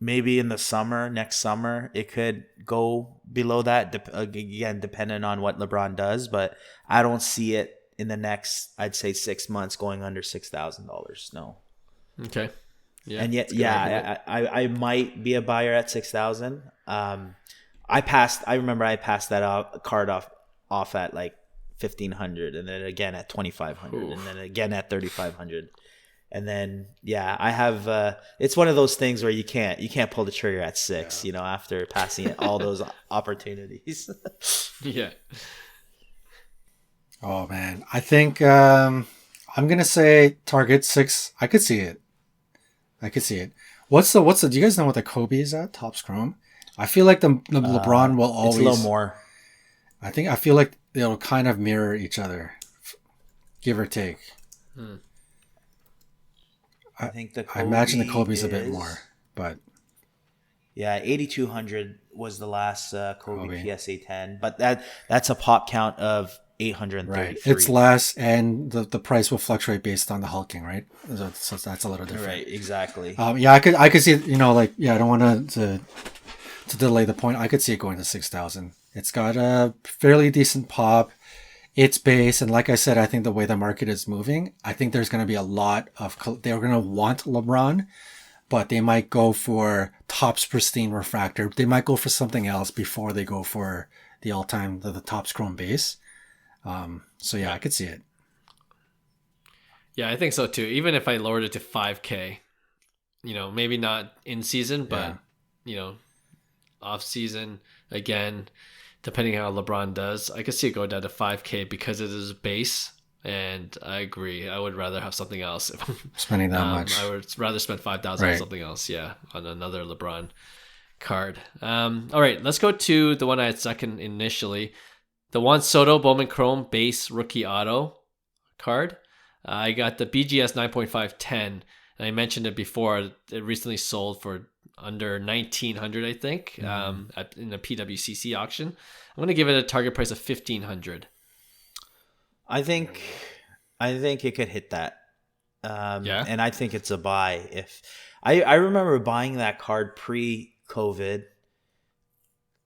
maybe in the summer, next summer, it could go below that, again, depending on what LeBron does, but I don't see it in the next, I'd say 6 months going under $6,000. No. Okay. Yeah. And yet, I might be a buyer at 6,000. I remember I passed that card off at like 1,500, and then again at 2,500, and then again at 3,500, and then I have. It's one of those things where you can't pull the trigger at 6. After passing it all those opportunities. Yeah. Oh man, I think I'm gonna say target 6. I could see it. What's the? Do you guys know what the Kobe is at? Topps Chrome. I feel like the LeBron will always. It's a little more. I feel like they'll kind of mirror each other, give or take. I think I imagine the Kobe's a bit more, but 8,200 was the last Kobe PSA 10, but that's a pop count of 833. Right, it's less, and the price will fluctuate based on the hulking, right? So that's a little different. Right, exactly. I could see, I don't want to delay the point. I could see it going to 6,000. It's got a fairly decent pop. It's base, and like I said, I think the way the market is moving, I think there's going to be a lot of. They're going to want LeBron, but they might go for Topps Pristine Refractor. They might go for something else before they go for the all-time the Topps Chrome base. So I could see it. Yeah, I think so too. Even if I lowered it to 5K, maybe not in season, but off season again. Depending on how LeBron does, I could see it go down to 5K because it is base, and I agree. I would rather have something else. If I'm spending that much, I would rather spend 5,000 on something else. Yeah, on another LeBron card. All right, let's go to the one I had second initially, the Juan Soto Bowman Chrome base rookie auto card. I got the BGS 9.510, and I mentioned it before. It recently sold for under 1,900, I think, in a PWCC auction. I'm going to give it a target price of 1,500. I think it could hit that. And I think it's a buy. If I remember buying that card pre-COVID,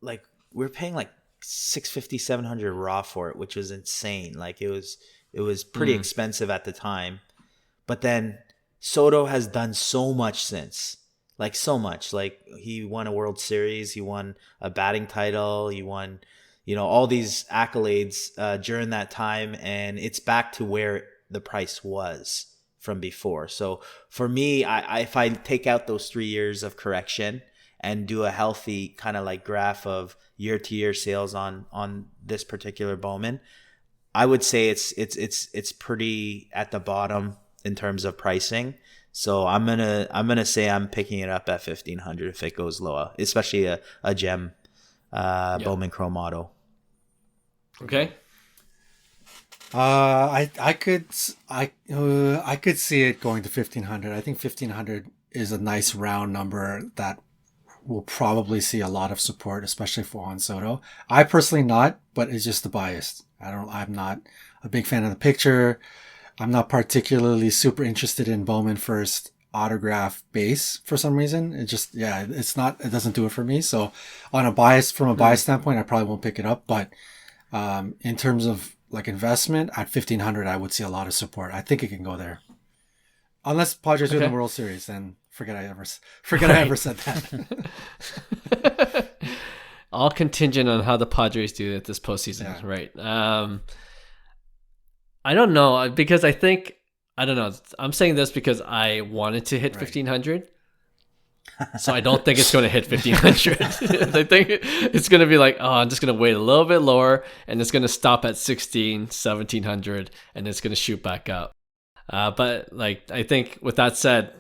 like we were paying like $650, $700 raw for it, which was insane. Like it was pretty expensive at the time. But then Soto has done so much since. Like so much. Like he won a World Series, he won a batting title, he won, all these accolades during that time, and it's back to where the price was from before. So for me, if I take out those 3 years of correction and do a healthy kind of like graph of year to year sales on this particular Bowman, I would say it's pretty at the bottom in terms of pricing. So I'm gonna say I'm picking it up at 1,500 if it goes lower, especially a gem Bowman Chrome Auto. Okay. I could see it going to 1,500. I think 1,500 is a nice round number that will probably see a lot of support, especially for Juan Soto. I personally not, but it's just the bias. I'm not a big fan of the picture. I'm not particularly super interested in Bowman first autograph base for some reason. It doesn't do it for me. So from a bias standpoint, I probably won't pick it up. But in terms of like investment at 1,500, I would see a lot of support. I think it can go there. Unless Padres win the World Series, then forget I ever said that. All contingent on how the Padres do it this postseason, right? I don't know, because I don't know. I'm saying this because I wanted to hit 1,500. So I don't think it's going to hit 1,500. I think it's going to be like, I'm just going to wait a little bit lower, and it's going to stop at 1,700, and it's going to shoot back up. But like, I think with that said,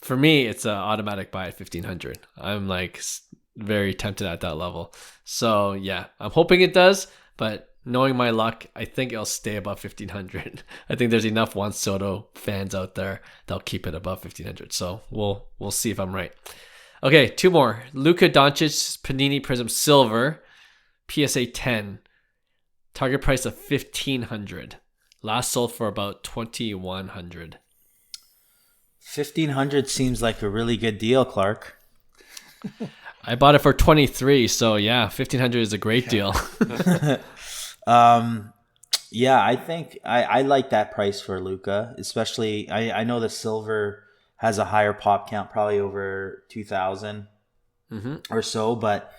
for me, it's an automatic buy at 1,500. I'm like very tempted at that level. So yeah, I'm hoping it does, but knowing my luck, I think it'll stay above 1,500. I think there's enough Juan Soto fans out there that'll keep it above 1,500. So we'll see if I'm right. Okay, 2 more. Luka Doncic Panini Prizm Silver, PSA 10. Target price of 1,500. Last sold for about 2,100. 1,500 seems like a really good deal, Clark. I bought it for 23, so yeah, 1,500 is a great deal. I think I like that price for Luka, especially I know the silver has a higher pop count, probably over 2,000 or so, but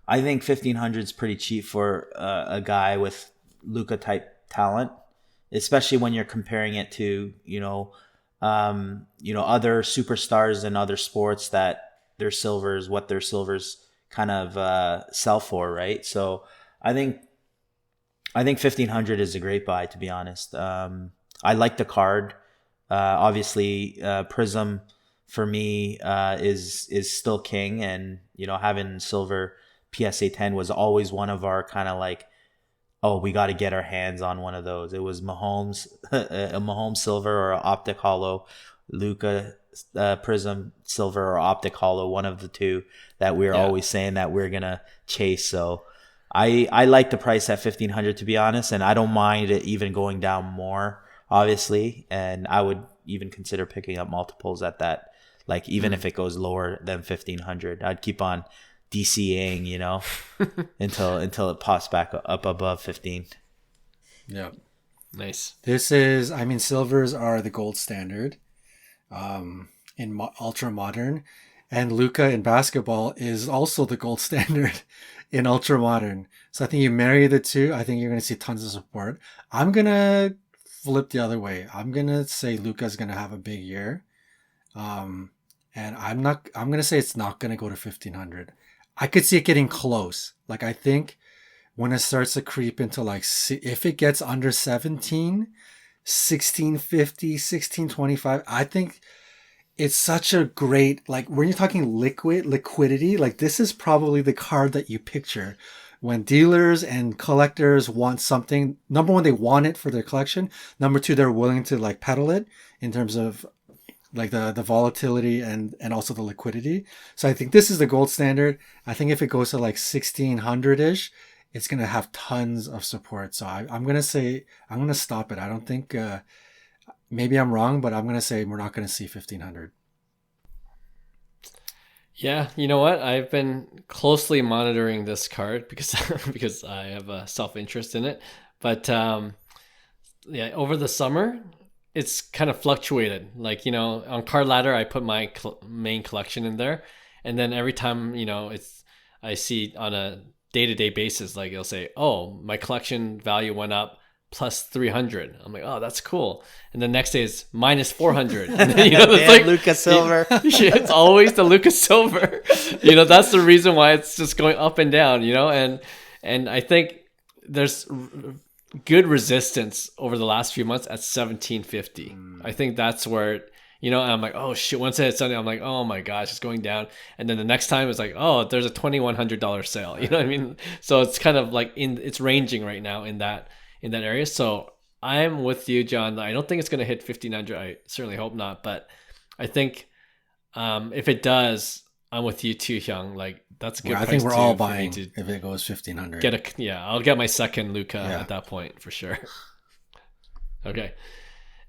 I think 1,500 is pretty cheap for a guy with Luka type talent, especially when you're comparing it to other superstars in other sports that what their silvers kind of sell for, right? So I think 1,500 is a great buy, to be honest. I like the card. Obviously, Prizm for me is still king, and having silver PSA 10 was always one of our kind of like, we got to get our hands on one of those. It was Mahomes, a Mahomes silver or optic hollow, Luka Prizm silver or optic hollow, one of the two that we're always saying that we're gonna chase. So I like the price at 1,500, to be honest, and I don't mind it even going down more, obviously, and I would even consider picking up multiples at that, like even if it goes lower than 1,500. I'd keep on DCAing, until it pops back up above 15. Yeah. Nice. Silvers are the gold standard in ultra modern, and Luka in basketball is also the gold standard in ultra modern. So I think you marry the two, I think you're going to see tons of support. I'm going to flip the other way. I'm going to say Luka's going to have a big year. And I'm going to say it's not going to go to 1,500. I could see it getting close. Like, I think when it starts to creep into like, if it gets under 17, 1650, 1625, I think it's such a great, like, when you're talking liquidity, like this is probably the card that you picture when dealers and collectors want something. Number one, they want it for their collection. Number two, they're willing to like peddle it in terms of like the volatility and also the liquidity. So I think this is the gold standard. I think if it goes to like 1,600-ish, it's going to have tons of support. So I'm going to say, I'm going to stop it. I don't think, maybe I'm wrong, but I'm going to say we're not going to see 1,500. Yeah, you know what? I've been closely monitoring this card because I have a self-interest in it. But over the summer, it's kind of fluctuated. Like, on Card Ladder, I put my main collection in there. And then every time, I see on a day-to-day basis. Like it'll say, oh, my collection value went up plus 300. I'm like, oh, that's cool. And the next day is minus 400. And then, it's like Luka Silver. It's always the Luka Silver. That's the reason why it's just going up and down. And I think there's good resistance over the last few months at 1750. I think that's where I'm like, oh shit, once it hits Sunday, I'm like, oh my gosh, it's going down. And then the next time it's like, oh, there's a $2,100 sale. You know what I mean? So it's kind of like it's ranging right now in that area. So I'm with you, John. I don't think it's going to hit 1,500. I certainly hope not. But I think if it does, I'm with you too, Hyung. Like that's a good price. I think we're all buying if it goes 1,500. I'll get my second Luka at that point for sure. Okay.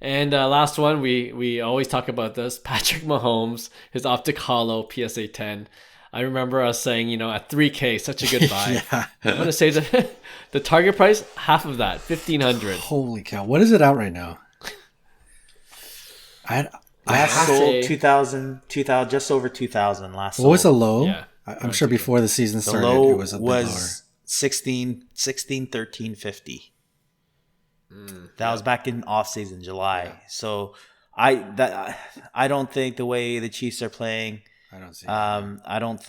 And last one, we always talk about this. Patrick Mahomes, his Optic Hollow PSA 10. I remember us saying, at $3K, such a good buy. I'm going to say the target price, half of that, $1,500. Holy cow. What is it out right now? Last sold 2,000, just over 2,000 last sold. What was the low? Yeah. I'm sure before the season started, it was a bit lower. 1350. That was back in off-season July. Yeah. So I don't think the way the Chiefs are playing, I don't see. I don't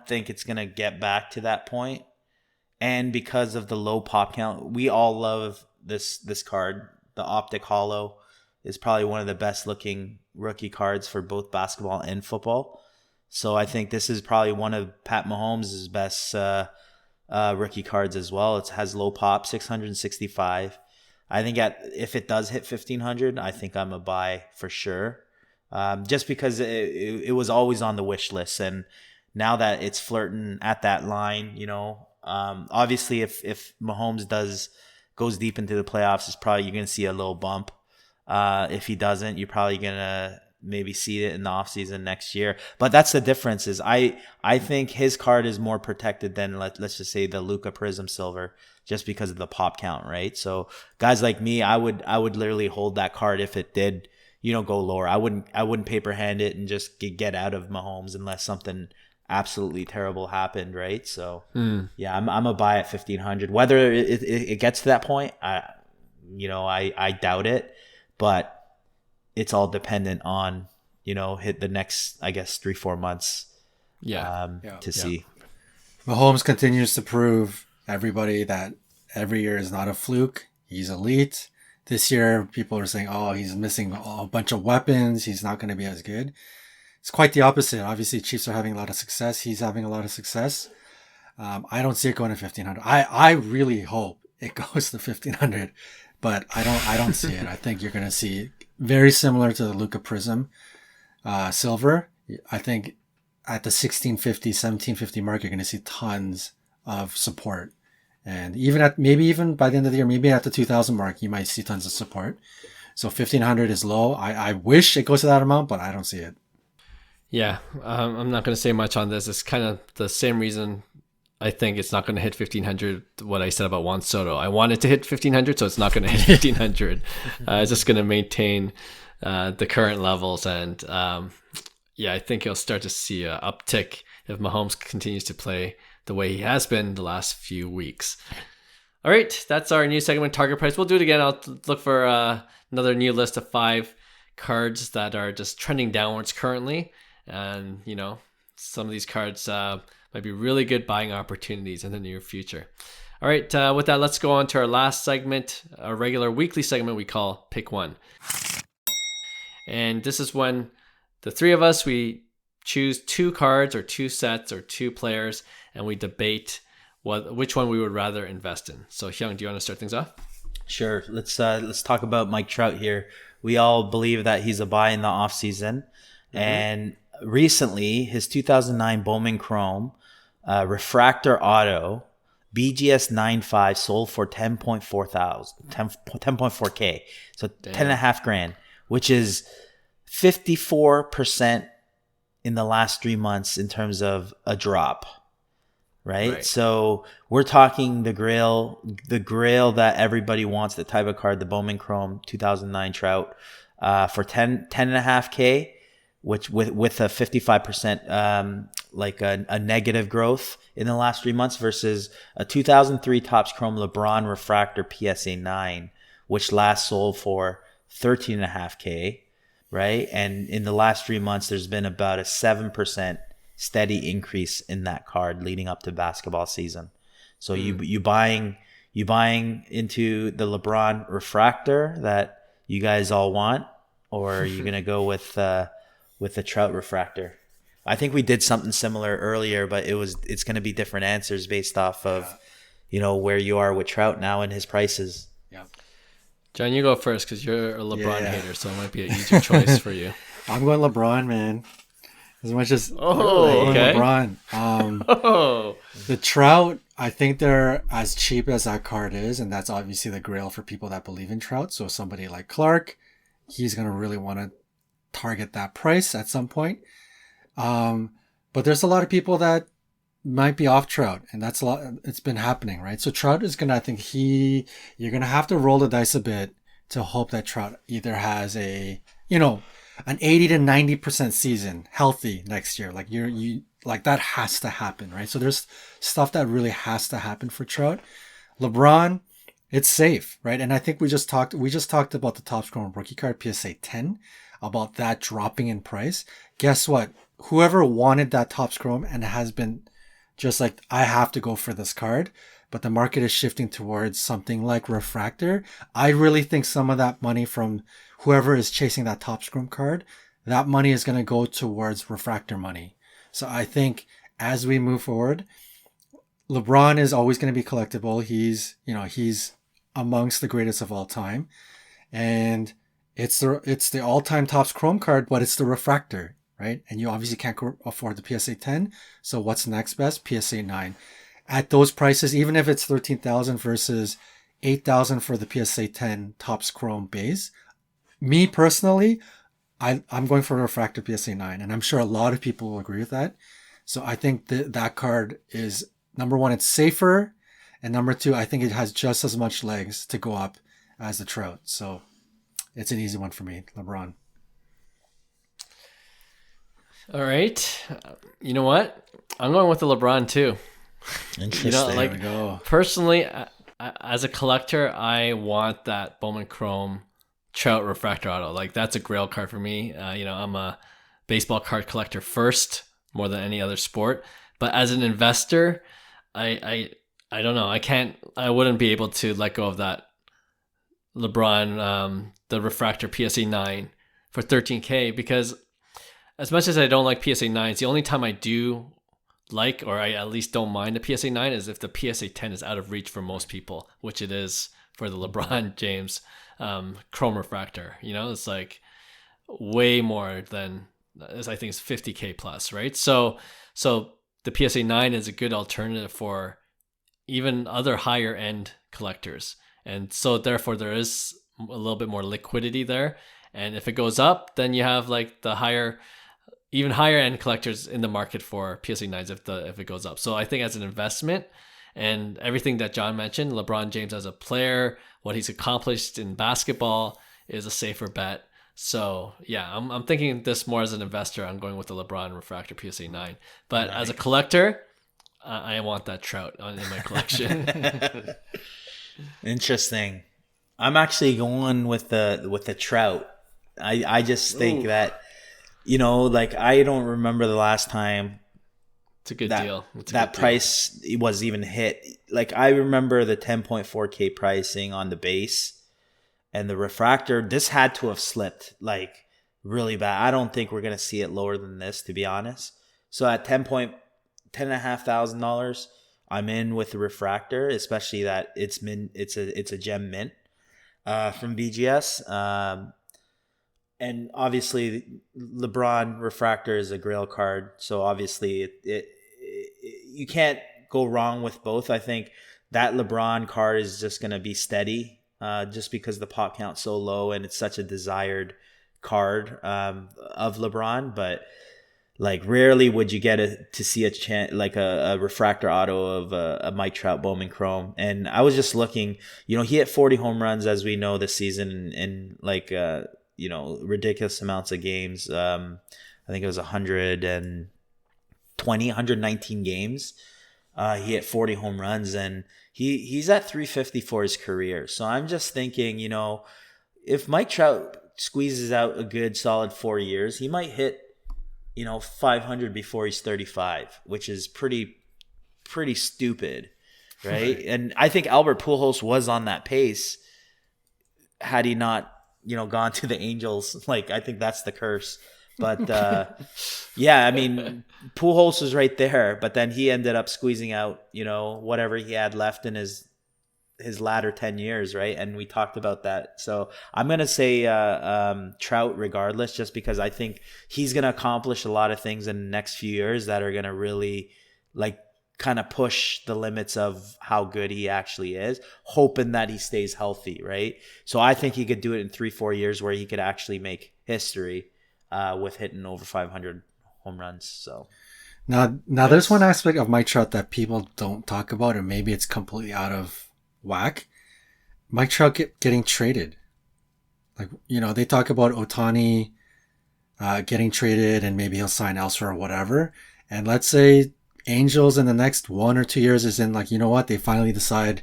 think it's gonna get back to that point. And because of the low pop count, we all love this card. The Optic Hollow is probably one of the best looking rookie cards for both basketball and football. So I think this is probably one of Pat Mahomes' best rookie cards as well. It has low pop, 665. I think if it does hit 1,500, I think I'm a buy for sure. Just because it was always on the wish list, and now that it's flirting at that line, obviously if Mahomes goes deep into the playoffs, you're going to see a little bump. If he doesn't, you're probably going to maybe see it in the offseason next year. But that's the difference is I think his card is more protected than let's just say the Luka Prizm Silver, just because of the pop count, right? So guys like me, I would literally hold that card if it did, go lower. I wouldn't paper hand it and just get out of Mahomes unless something absolutely terrible happened, right? So yeah, I'm a buy at 1,500. Whether it gets to that point, I doubt it, but it's all dependent on, hit the next, I guess, 3-4 months to see. Mahomes continues to prove everybody that every year is not a fluke. He's elite. This year, people are saying, oh, he's missing a bunch of weapons. He's not going to be as good. It's quite the opposite. Obviously, Chiefs are having a lot of success. He's having a lot of success. I don't see it going to 1,500. I really hope it goes to 1,500, but I don't see it. I think you're going to see very similar to the Luka Prizm Silver. I think at the 1,650, 1,750 mark, you're going to see tons of support. And even by the end of the year, maybe at the 2,000 mark, you might see tons of support. So 1,500 is low. I wish it goes to that amount, but I don't see it. Yeah, I'm not going to say much on this. It's kind of the same reason I think it's not going to hit 1,500, what I said about Juan Soto. I want it to hit 1,500, so it's not going to hit 1,500. It's just going to maintain the current levels. And I think you'll start to see an uptick if Mahomes continues to play the way he has been the last few weeks. All right, that's our new segment, Target Price. We'll do it again. I'll look for another new list of 5 cards that are just trending downwards currently. And, some of these cards might be really good buying opportunities in the near future. All right, with that, let's go on to our last segment, our regular weekly segment we call Pick One. And this is when the three of us, we choose 2 cards or 2 sets or 2 players, and we debate which one we would rather invest in. So Hyung, do you want to start things off? Sure. Let's talk about Mike Trout here. We all believe that he's a buy in the offseason. And recently, his 2009 Bowman Chrome Refractor Auto BGS 9.5 sold for 10.4K. So 10.5 grand, which is 54% in the last 3 months in terms of a drop. Right? So we're talking the grail that everybody wants, the type of card, the Bowman Chrome 2009 Trout for 10.5K, which with a 55% like a negative growth in the last 3 months versus a 2003 Topps Chrome LeBron Refractor PSA 9, which last sold for $13.5K, right? And in the last 3 months, there's been about a 7% steady increase in that card leading up to basketball season. So you buying into the LeBron Refractor that you guys all want, or are you gonna go with the Trout Refractor? I think we did something similar earlier, but it's going to be different answers based off of, where you are with Trout now and his prices. Yeah. John, you go first because you're a LeBron hater, so it might be an easier choice for you. I'm going LeBron, man. As much as okay. LeBron. The Trout, I think they're as cheap as that card is, and that's obviously the grail for people that believe in Trout. So somebody like Clark, he's going to really want to target that price at some point. But there's a lot of people that might be off Trout, and that's a lot. It's been happening, right? So Trout is gonna, you're gonna have to roll the dice a bit to hope that Trout either has an 80 to 90% season healthy next year. Like you like that has to happen, right? So there's stuff that really has to happen for Trout. LeBron, it's safe, right? And I think we just talked about the Topps Chrome rookie card PSA 10, about that dropping in price. Guess what? Whoever wanted that Topps Chrome and has been just like, I have to go for this card, but the market is shifting towards something like Refractor. I really think some of that money from whoever is chasing that Topps Chrome card, that money is going to go towards Refractor money. So I think as we move forward, LeBron is always going to be collectible. He's amongst the greatest of all time. And it's the all-time Topps Chrome card, but it's the Refractor, right? And you obviously can't afford the PSA 10. So what's next best? PSA 9. At those prices, even if it's $13,000 versus $8,000 for the PSA 10 Topps Chrome base, me personally, I'm going for a Refractor PSA 9, and I'm sure a lot of people will agree with that. So I think that card is, number one, it's safer, and number two, I think it has just as much legs to go up as the Trout. So it's an easy one for me, LeBron. All right. You know what? I'm going with the LeBron too. Interesting. There we go. Personally, as a collector, I want that Bowman Chrome Trout Refractor Auto. Like, that's a grail card for me. I'm a baseball card collector first, more than any other sport. But as an investor, I don't know. I wouldn't be able to let go of that LeBron, the Refractor PSA 9 for $13K, because as much as I don't like PSA 9s, the only time I do like, or I at least don't mind the PSA 9 is if the PSA 10 is out of reach for most people, which it is for the LeBron James Chrome Refractor. It's like way more than, I think it's $50K plus, right? So the PSA 9 is a good alternative for even other higher end collectors. And so therefore there is a little bit more liquidity there. And if it goes up, then you have like the even higher end collectors in the market for PSA 9s if it goes up. So I think as an investment, and everything that John mentioned, LeBron James as a player, what he's accomplished in basketball, is a safer bet. So yeah, I'm thinking this more as an investor. I'm going with the LeBron Refractor PSA 9. But as a collector, I want that Trout in my collection. Interesting. I'm actually going with the Trout. I just think that, I don't remember the last time it's a good deal. That price was even hit. Like, I remember the 10.4K pricing on the base, and the Refractor, this had to have slipped like really bad. I don't think we're going to see it lower than this, to be honest. So at $10,500, I'm in with the Refractor, especially that it's a gem mint from BGS. And obviously LeBron Refractor is a grail card, so obviously it you can't go wrong with both. I think that LeBron card is just going to be steady, just because the pop count's so low and it's such a desired card of LeBron. But like, rarely would you get to see a Refractor auto of a Mike Trout Bowman Chrome. And I was just looking, he hit 40 home runs, as we know, this season, in ridiculous amounts of games. I think it was 112 119 games. He hit 40 home runs, and he's at 350 for his career. So I'm just thinking, if Mike Trout squeezes out a good solid 4 years, he might hit, 500 before he's 35, which is pretty stupid, right? And I think Albert Pujols was on that pace had he not, gone to the Angels. Like, I think that's the curse. But yeah, I mean, Pujols was right there, but then he ended up squeezing out, whatever he had left in his latter 10 years, right? And we talked about that. So I'm going to say Trout regardless, just because I think he's going to accomplish a lot of things in the next few years that are going to really kind of push the limits of how good he actually is, hoping that he stays healthy, right? So I think he could do it in 3-4 years where he could actually make history with hitting over 500 home runs. So now there's one aspect of Mike Trout that people don't talk about, and maybe it's completely out of whack. Mike Trout getting traded. They talk about Ohtani getting traded and maybe he'll sign elsewhere or whatever. And let's say Angels in the next 1 or 2 years is in they finally decide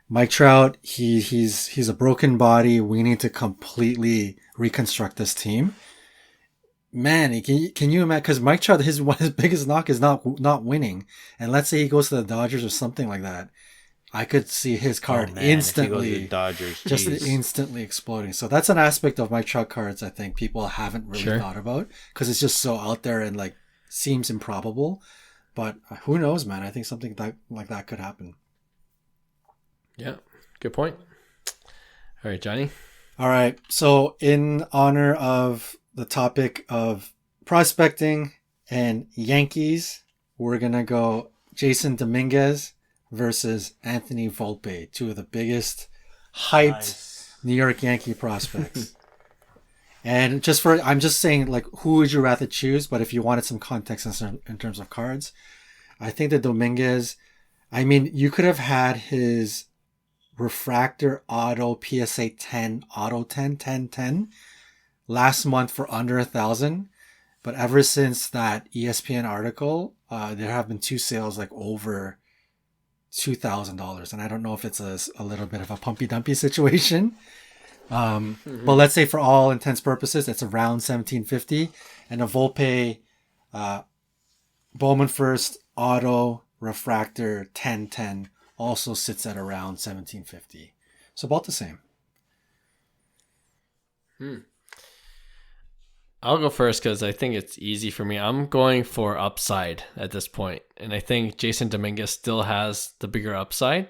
Mike Trout, he's a broken body. We need to completely reconstruct this team. Man, can you imagine? Because Mike Trout, his biggest knock is not winning. And let's say he goes to the Dodgers or something like that. I could see his card instantly, Dodgers, just instantly exploding. So that's an aspect of Mike Trout cards I think people haven't really thought about, because it's just so out there and seems improbable. But who knows, man? I think something like that could happen. Yeah, good point. All right, Johnny. All right. So in honor of the topic of prospecting and Yankees, we're going to go Jasson Dominguez versus Anthony Volpe, two of the biggest hyped New York Yankee prospects. And I'm just saying, who would you rather choose? But if you wanted some context in terms of cards, I think that Dominguez, you could have had his refractor auto PSA 10 auto 10 last month for under 1,000. But ever since that ESPN article, there have been 2 sales over $2,000. And I don't know if it's a little bit of a pumpy dumpy situation. But let's say for all intents purposes, it's around $1,750, and a Volpe Bowman First Auto Refractor 10 also sits at around $1,750. So about the same. I'll go first because I think it's easy for me. I'm going for upside at this point, and I think Jasson Dominguez still has the bigger upside.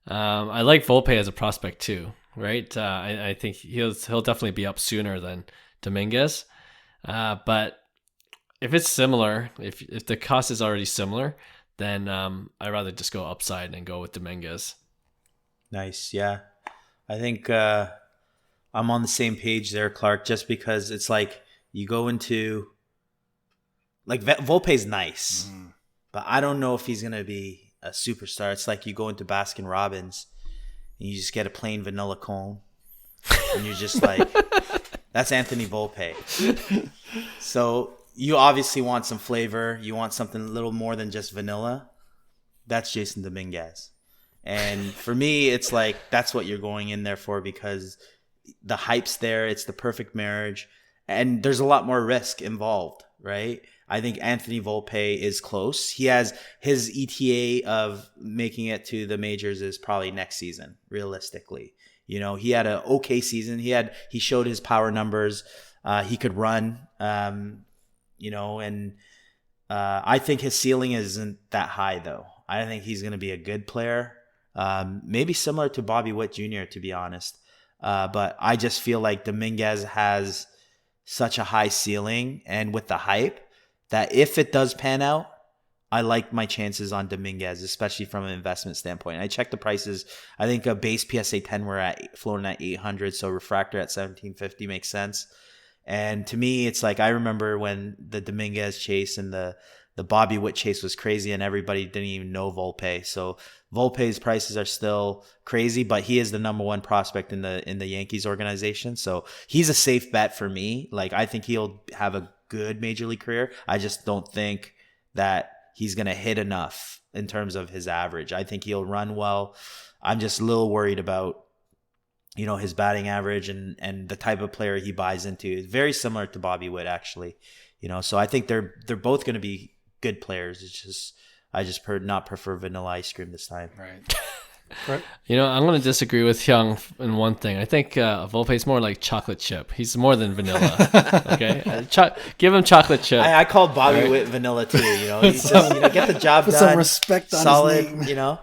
I like Volpe as a prospect too. Right, I think he'll definitely be up sooner than Dominguez, but if it's similar, if the cost is already similar, then I'd rather just go upside and go with Dominguez. Nice, yeah. I think I'm on the same page there, Clark. Just because it's you go into Volpe's nice, but I don't know if he's gonna be a superstar. It's you go into Baskin Robbins. And you just get a plain vanilla cone. And you're just that's Anthony Volpe. So you obviously want some flavor. You want something a little more than just vanilla. That's Jasson Dominguez. And for me, it's that's what you're going in there for, because the hype's there. It's the perfect marriage. And there's a lot more risk involved, right? I think Anthony Volpe is close. He has his ETA of making it to the majors is probably next season, realistically. He had an okay season. He showed his power numbers. He could run, and I think his ceiling isn't that high, though. I think he's going to be a good player, maybe similar to Bobby Witt Jr., to be honest. But I just feel like Dominguez has such a high ceiling, and with the hype, that if it does pan out, I like my chances on Dominguez, especially from an investment standpoint. I checked the prices. I think a base PSA 10 floating at 800, so refractor at 1750 makes sense. And to me, it's I remember when the Dominguez chase and the Bobby Witt chase was crazy, and everybody didn't even know Volpe. So Volpe's prices are still crazy, but he is the number 1 prospect in the Yankees organization. So he's a safe bet for me. I think he'll have a good major league career. I just don't think that he's going to hit enough in terms of his average. I think he'll run well. I'm just a little worried about, his batting average and the type of player he buys into. It's very similar to Bobby Witt, actually. So I think they're both going to be good players. It's just I just not prefer vanilla ice cream this time. Right. I'm going to disagree with Hyung in one thing. I think Volpe is more like chocolate chip. He's more than vanilla. Okay, give him chocolate chip. I called Bobby Witt vanilla too. He's just get the job done. Some respect on solid. his name.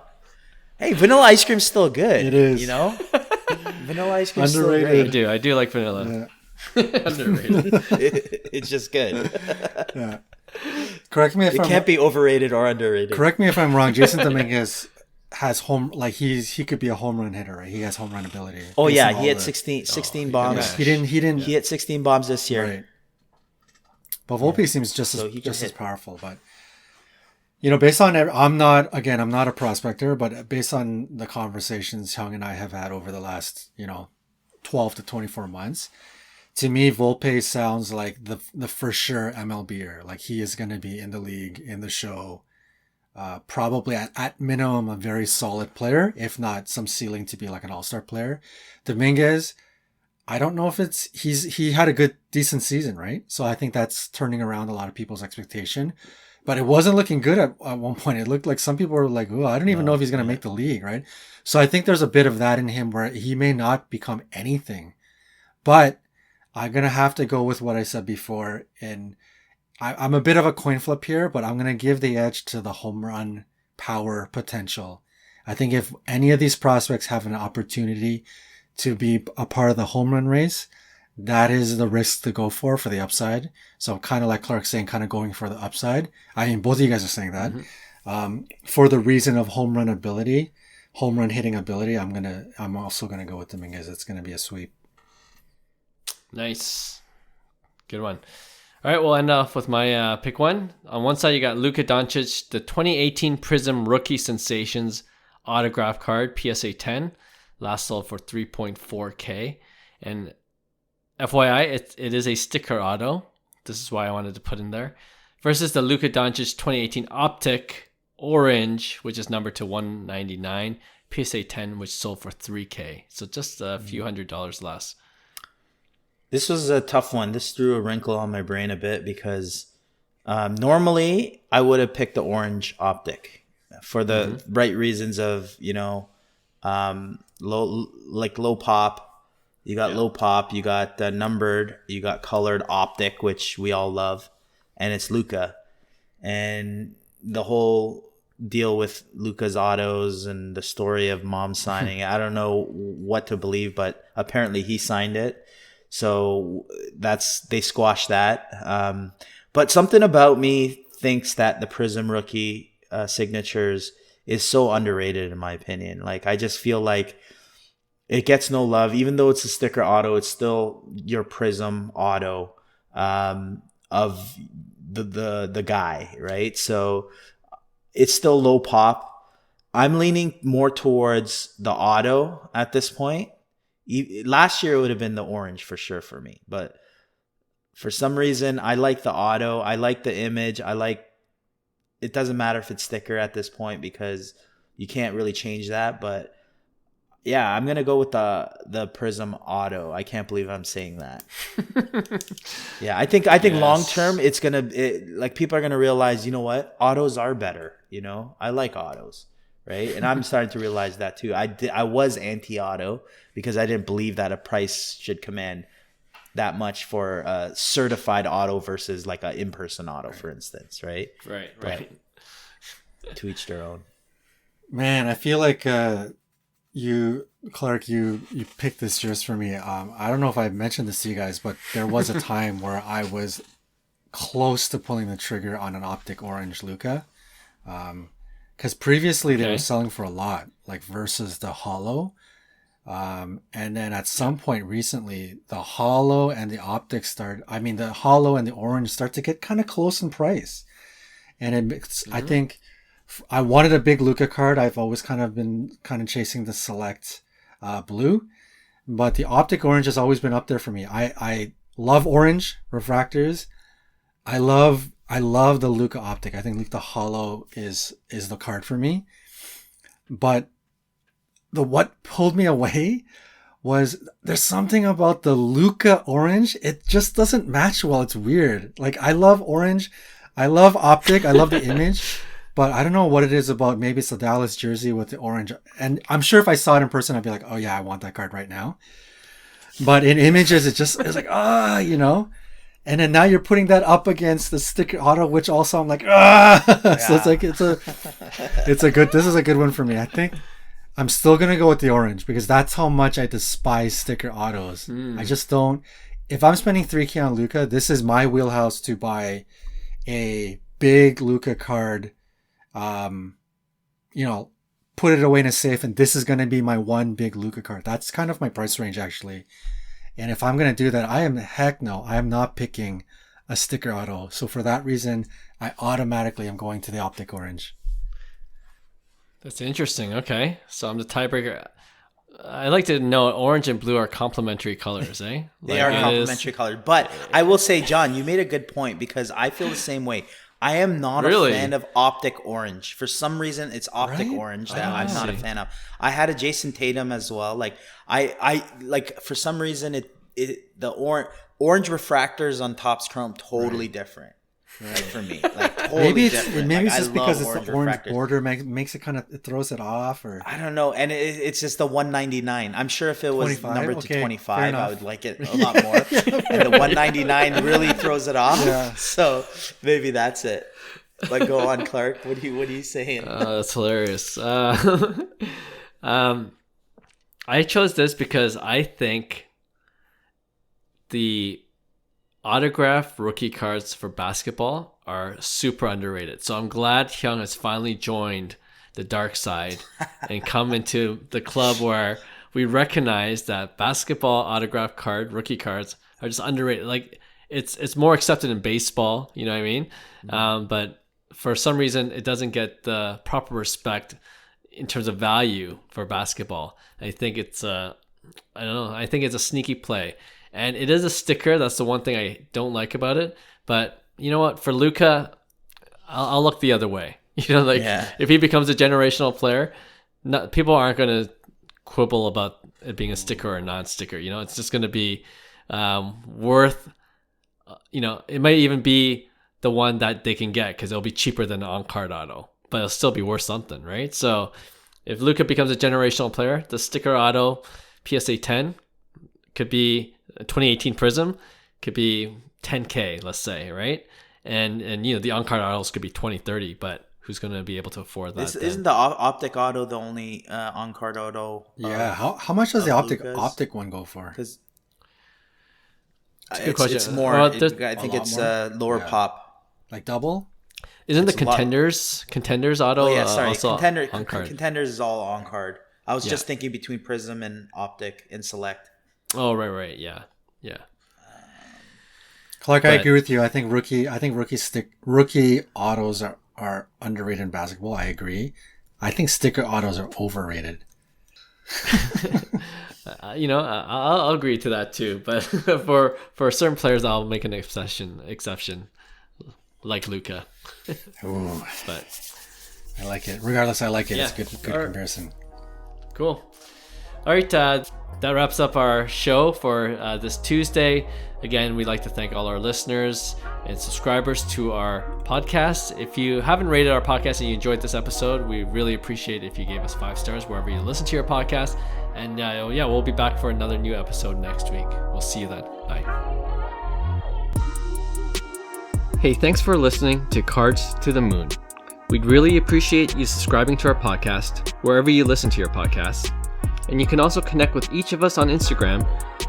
Hey, vanilla ice cream's still good. It is. Vanilla ice cream's underrated. still great. I do like vanilla. Yeah. Underrated. It's just good. Yeah. Correct me if it can't be overrated or underrated. Correct me if I'm wrong. Jasson Dominguez has he could be a home run hitter, right? He has home run ability. Oh yeah, he had 16 bombs. He didn't. He hit 16 bombs this year. Right. But Volpe seems just as powerful. But based on I'm not a prospector, but based on the conversations Hyung and I have had over the last 12 to 24 months. To me, Volpe sounds like the for sure MLBer. Like he is going to be in the league, in the show, probably at minimum a very solid player, if not some ceiling to be like an all-star player. Dominguez, I don't know if he had a decent season, right? So I think that's turning around a lot of people's expectation. But it wasn't looking good at one point. It looked like some people were like, "Oh, I don't even know if he's going to make the league," right? So I think there's a bit of that in him where he may not become anything, but I'm going to have to go with what I said before. And I'm a bit of a coin flip here, but I'm going to give the edge to the home run power potential. I think if any of these prospects have an opportunity to be a part of the home run race, that is the risk to go for the upside. So kind of like Clark saying, kind of going for the upside. I mean, both of you guys are saying that. Mm-hmm. For the reason of home run hitting ability, I'm also going to go with Dominguez. It's going to be a sweep. Nice. Good one. All right, we'll end off with my pick one. On one side, you got Luka Doncic, the 2018 Prizm Rookie Sensations autograph card, PSA 10. Last sold for $3.4K. And FYI, it is a sticker auto. This is why I wanted to put in there. Versus the Luka Doncic 2018 Optic Orange, which is numbered to 199. PSA 10, which sold for $3K. So just a few $100 less. This was a tough one. This threw a wrinkle on my brain a bit because normally I would have picked the orange optic for the right reasons of, low pop. You got low pop, you got numbered, you got colored optic, which we all love, and it's Luka. And the whole deal with Luka's autos and the story of mom signing, I don't know what to believe, but apparently he signed it. So they squashed that. But something about me thinks that the Prizm rookie signatures is so underrated in my opinion. Like I just feel like it gets no love, even though it's a sticker auto. It's still your Prizm auto of the guy, right? So it's still low pop. I'm leaning more towards the auto at this point. Last year it would have been the orange for sure for me, but for some reason I like the auto. I like the image. It doesn't matter if it's sticker at this point because you can't really change that. But yeah, I'm gonna go with the Prizm auto. I can't believe I'm saying that. Yeah, I think yes. Long term it's people are gonna realize, you know what, autos are better. I like autos. Right. And I'm starting to realize that too. I was anti-auto because I didn't believe that a price should command that much for a certified auto versus like an in-person auto, for instance. Right. Right. To each their own. Man, I feel like Clark, you picked this just for me. I don't know if I mentioned this to you guys, but there was a time where I was close to pulling the trigger on an optic orange Luka. Because previously they were selling for a lot, like versus the hollow. And then at some point recently, the hollow and the optic the hollow and the orange start to get kind of close in price. And I think I wanted a big Luka card. I've always kind of been chasing the select blue, but the optic orange has always been up there for me. I love orange refractors. I love I love the Luka optic. I think the Hollow is the card for me. But what pulled me away was there's something about the Luka orange. It just doesn't match well. It's weird. Like, I love orange. I love optic. I love the image. But I don't know what it is about. Maybe it's the Dallas jersey with the orange. And I'm sure if I saw it in person, I'd be like, oh yeah, I want that card right now. But in images, it's like, you know. And then now you're putting that up against the sticker auto, which also I'm like, Yeah. So it's like, this is a good one for me. I think I'm still going to go with the orange because that's how much I despise sticker autos. I just don't. If I'm spending $3,000 on Luka, this is my wheelhouse to buy a big Luka card, you know, put it away in a safe, and this is going to be my one big Luka card. That's kind of my price range, actually. And if I'm going to do that, I am not picking a sticker auto. So for that reason, I automatically am going to the optic orange. That's interesting. Okay. So I'm the tiebreaker. I like to know orange and blue are complementary colors, eh? They are complementary colors. But I will say, John, you made a good point because I feel the same way. I am not a fan of optic orange. For some reason, it's optic orange that I'm not a fan of. I had a Jason Tatum as well. Like I like, for some reason the orange refractors on Topps Chrome totally different. Right, for me, like totally different. Maybe it's just because it's the orange border makes it it throws it off, or I don't know. And it's just the 199. I'm sure if it was 25? numbered to 25, I would like it a lot more. And the 199 really throws it off. Yeah. So maybe that's it. But go on, Clark. What are you saying? That's hilarious. I chose this because I think the autograph rookie cards for basketball are super underrated. So I'm glad Hyung has finally joined the dark side and come into the club where we recognize that basketball autograph card rookie cards are just underrated. Like, it's more accepted in baseball, you know what I mean? But for some reason it doesn't get the proper respect in terms of value for basketball. I think it's I think it's a sneaky play. And it is a sticker. That's the one thing I don't like about it. But you know what? For Luka, I'll look the other way. You know, like if he becomes a generational player, people aren't going to quibble about it being a sticker or a non-sticker. You know, it's just going to be worth. You know, it might even be the one that they can get because it'll be cheaper than an on-card auto, but it'll still be worth something, right? So if Luka becomes a generational player, the sticker auto PSA 10 could be. 2018 Prizm could be 10K, let's say, right? And you know, the on-card autos could be 20, 30, but who's going to be able to afford that? Isn't the optic auto the only on-card auto? Yeah. How much does the optic one go for? Because it's a good question. It's more. I think it's lower pop. Like double? Isn't the Contenders auto? Oh yeah, sorry. Also Contenders is all on-card. I was just thinking between Prizm and optic and select. Oh right, yeah. Clark, I agree with you. I think rookie autos are underrated in basketball. I agree. I think sticker autos are overrated. You know, I'll agree to that too. But for certain players, I'll make an exception, like Luka. Ooh. But I like it. Regardless, I like it. Yeah. It's good comparison. Cool. All right. That wraps up our show for this Tuesday. Again, we'd like to thank all our listeners and subscribers to our podcast. If you haven't rated our podcast and you enjoyed this episode, we really appreciate it if you gave us 5 stars wherever you listen to your podcast. And we'll be back for another new episode next week. We'll see you then. Bye. Hey, thanks for listening to Cards to the Moon. We'd really appreciate you subscribing to our podcast wherever you listen to your podcasts. And you can also connect with each of us on Instagram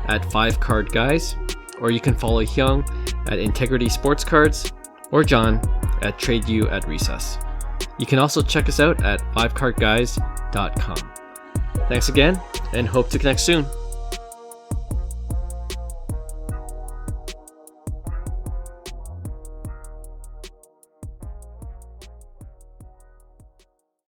at 5cardguys, or you can follow Hyung at Integrity Sports Cards, or John at TradeU at Recess. You can also check us out at 5cardguys.com. Thanks again, and hope to connect soon.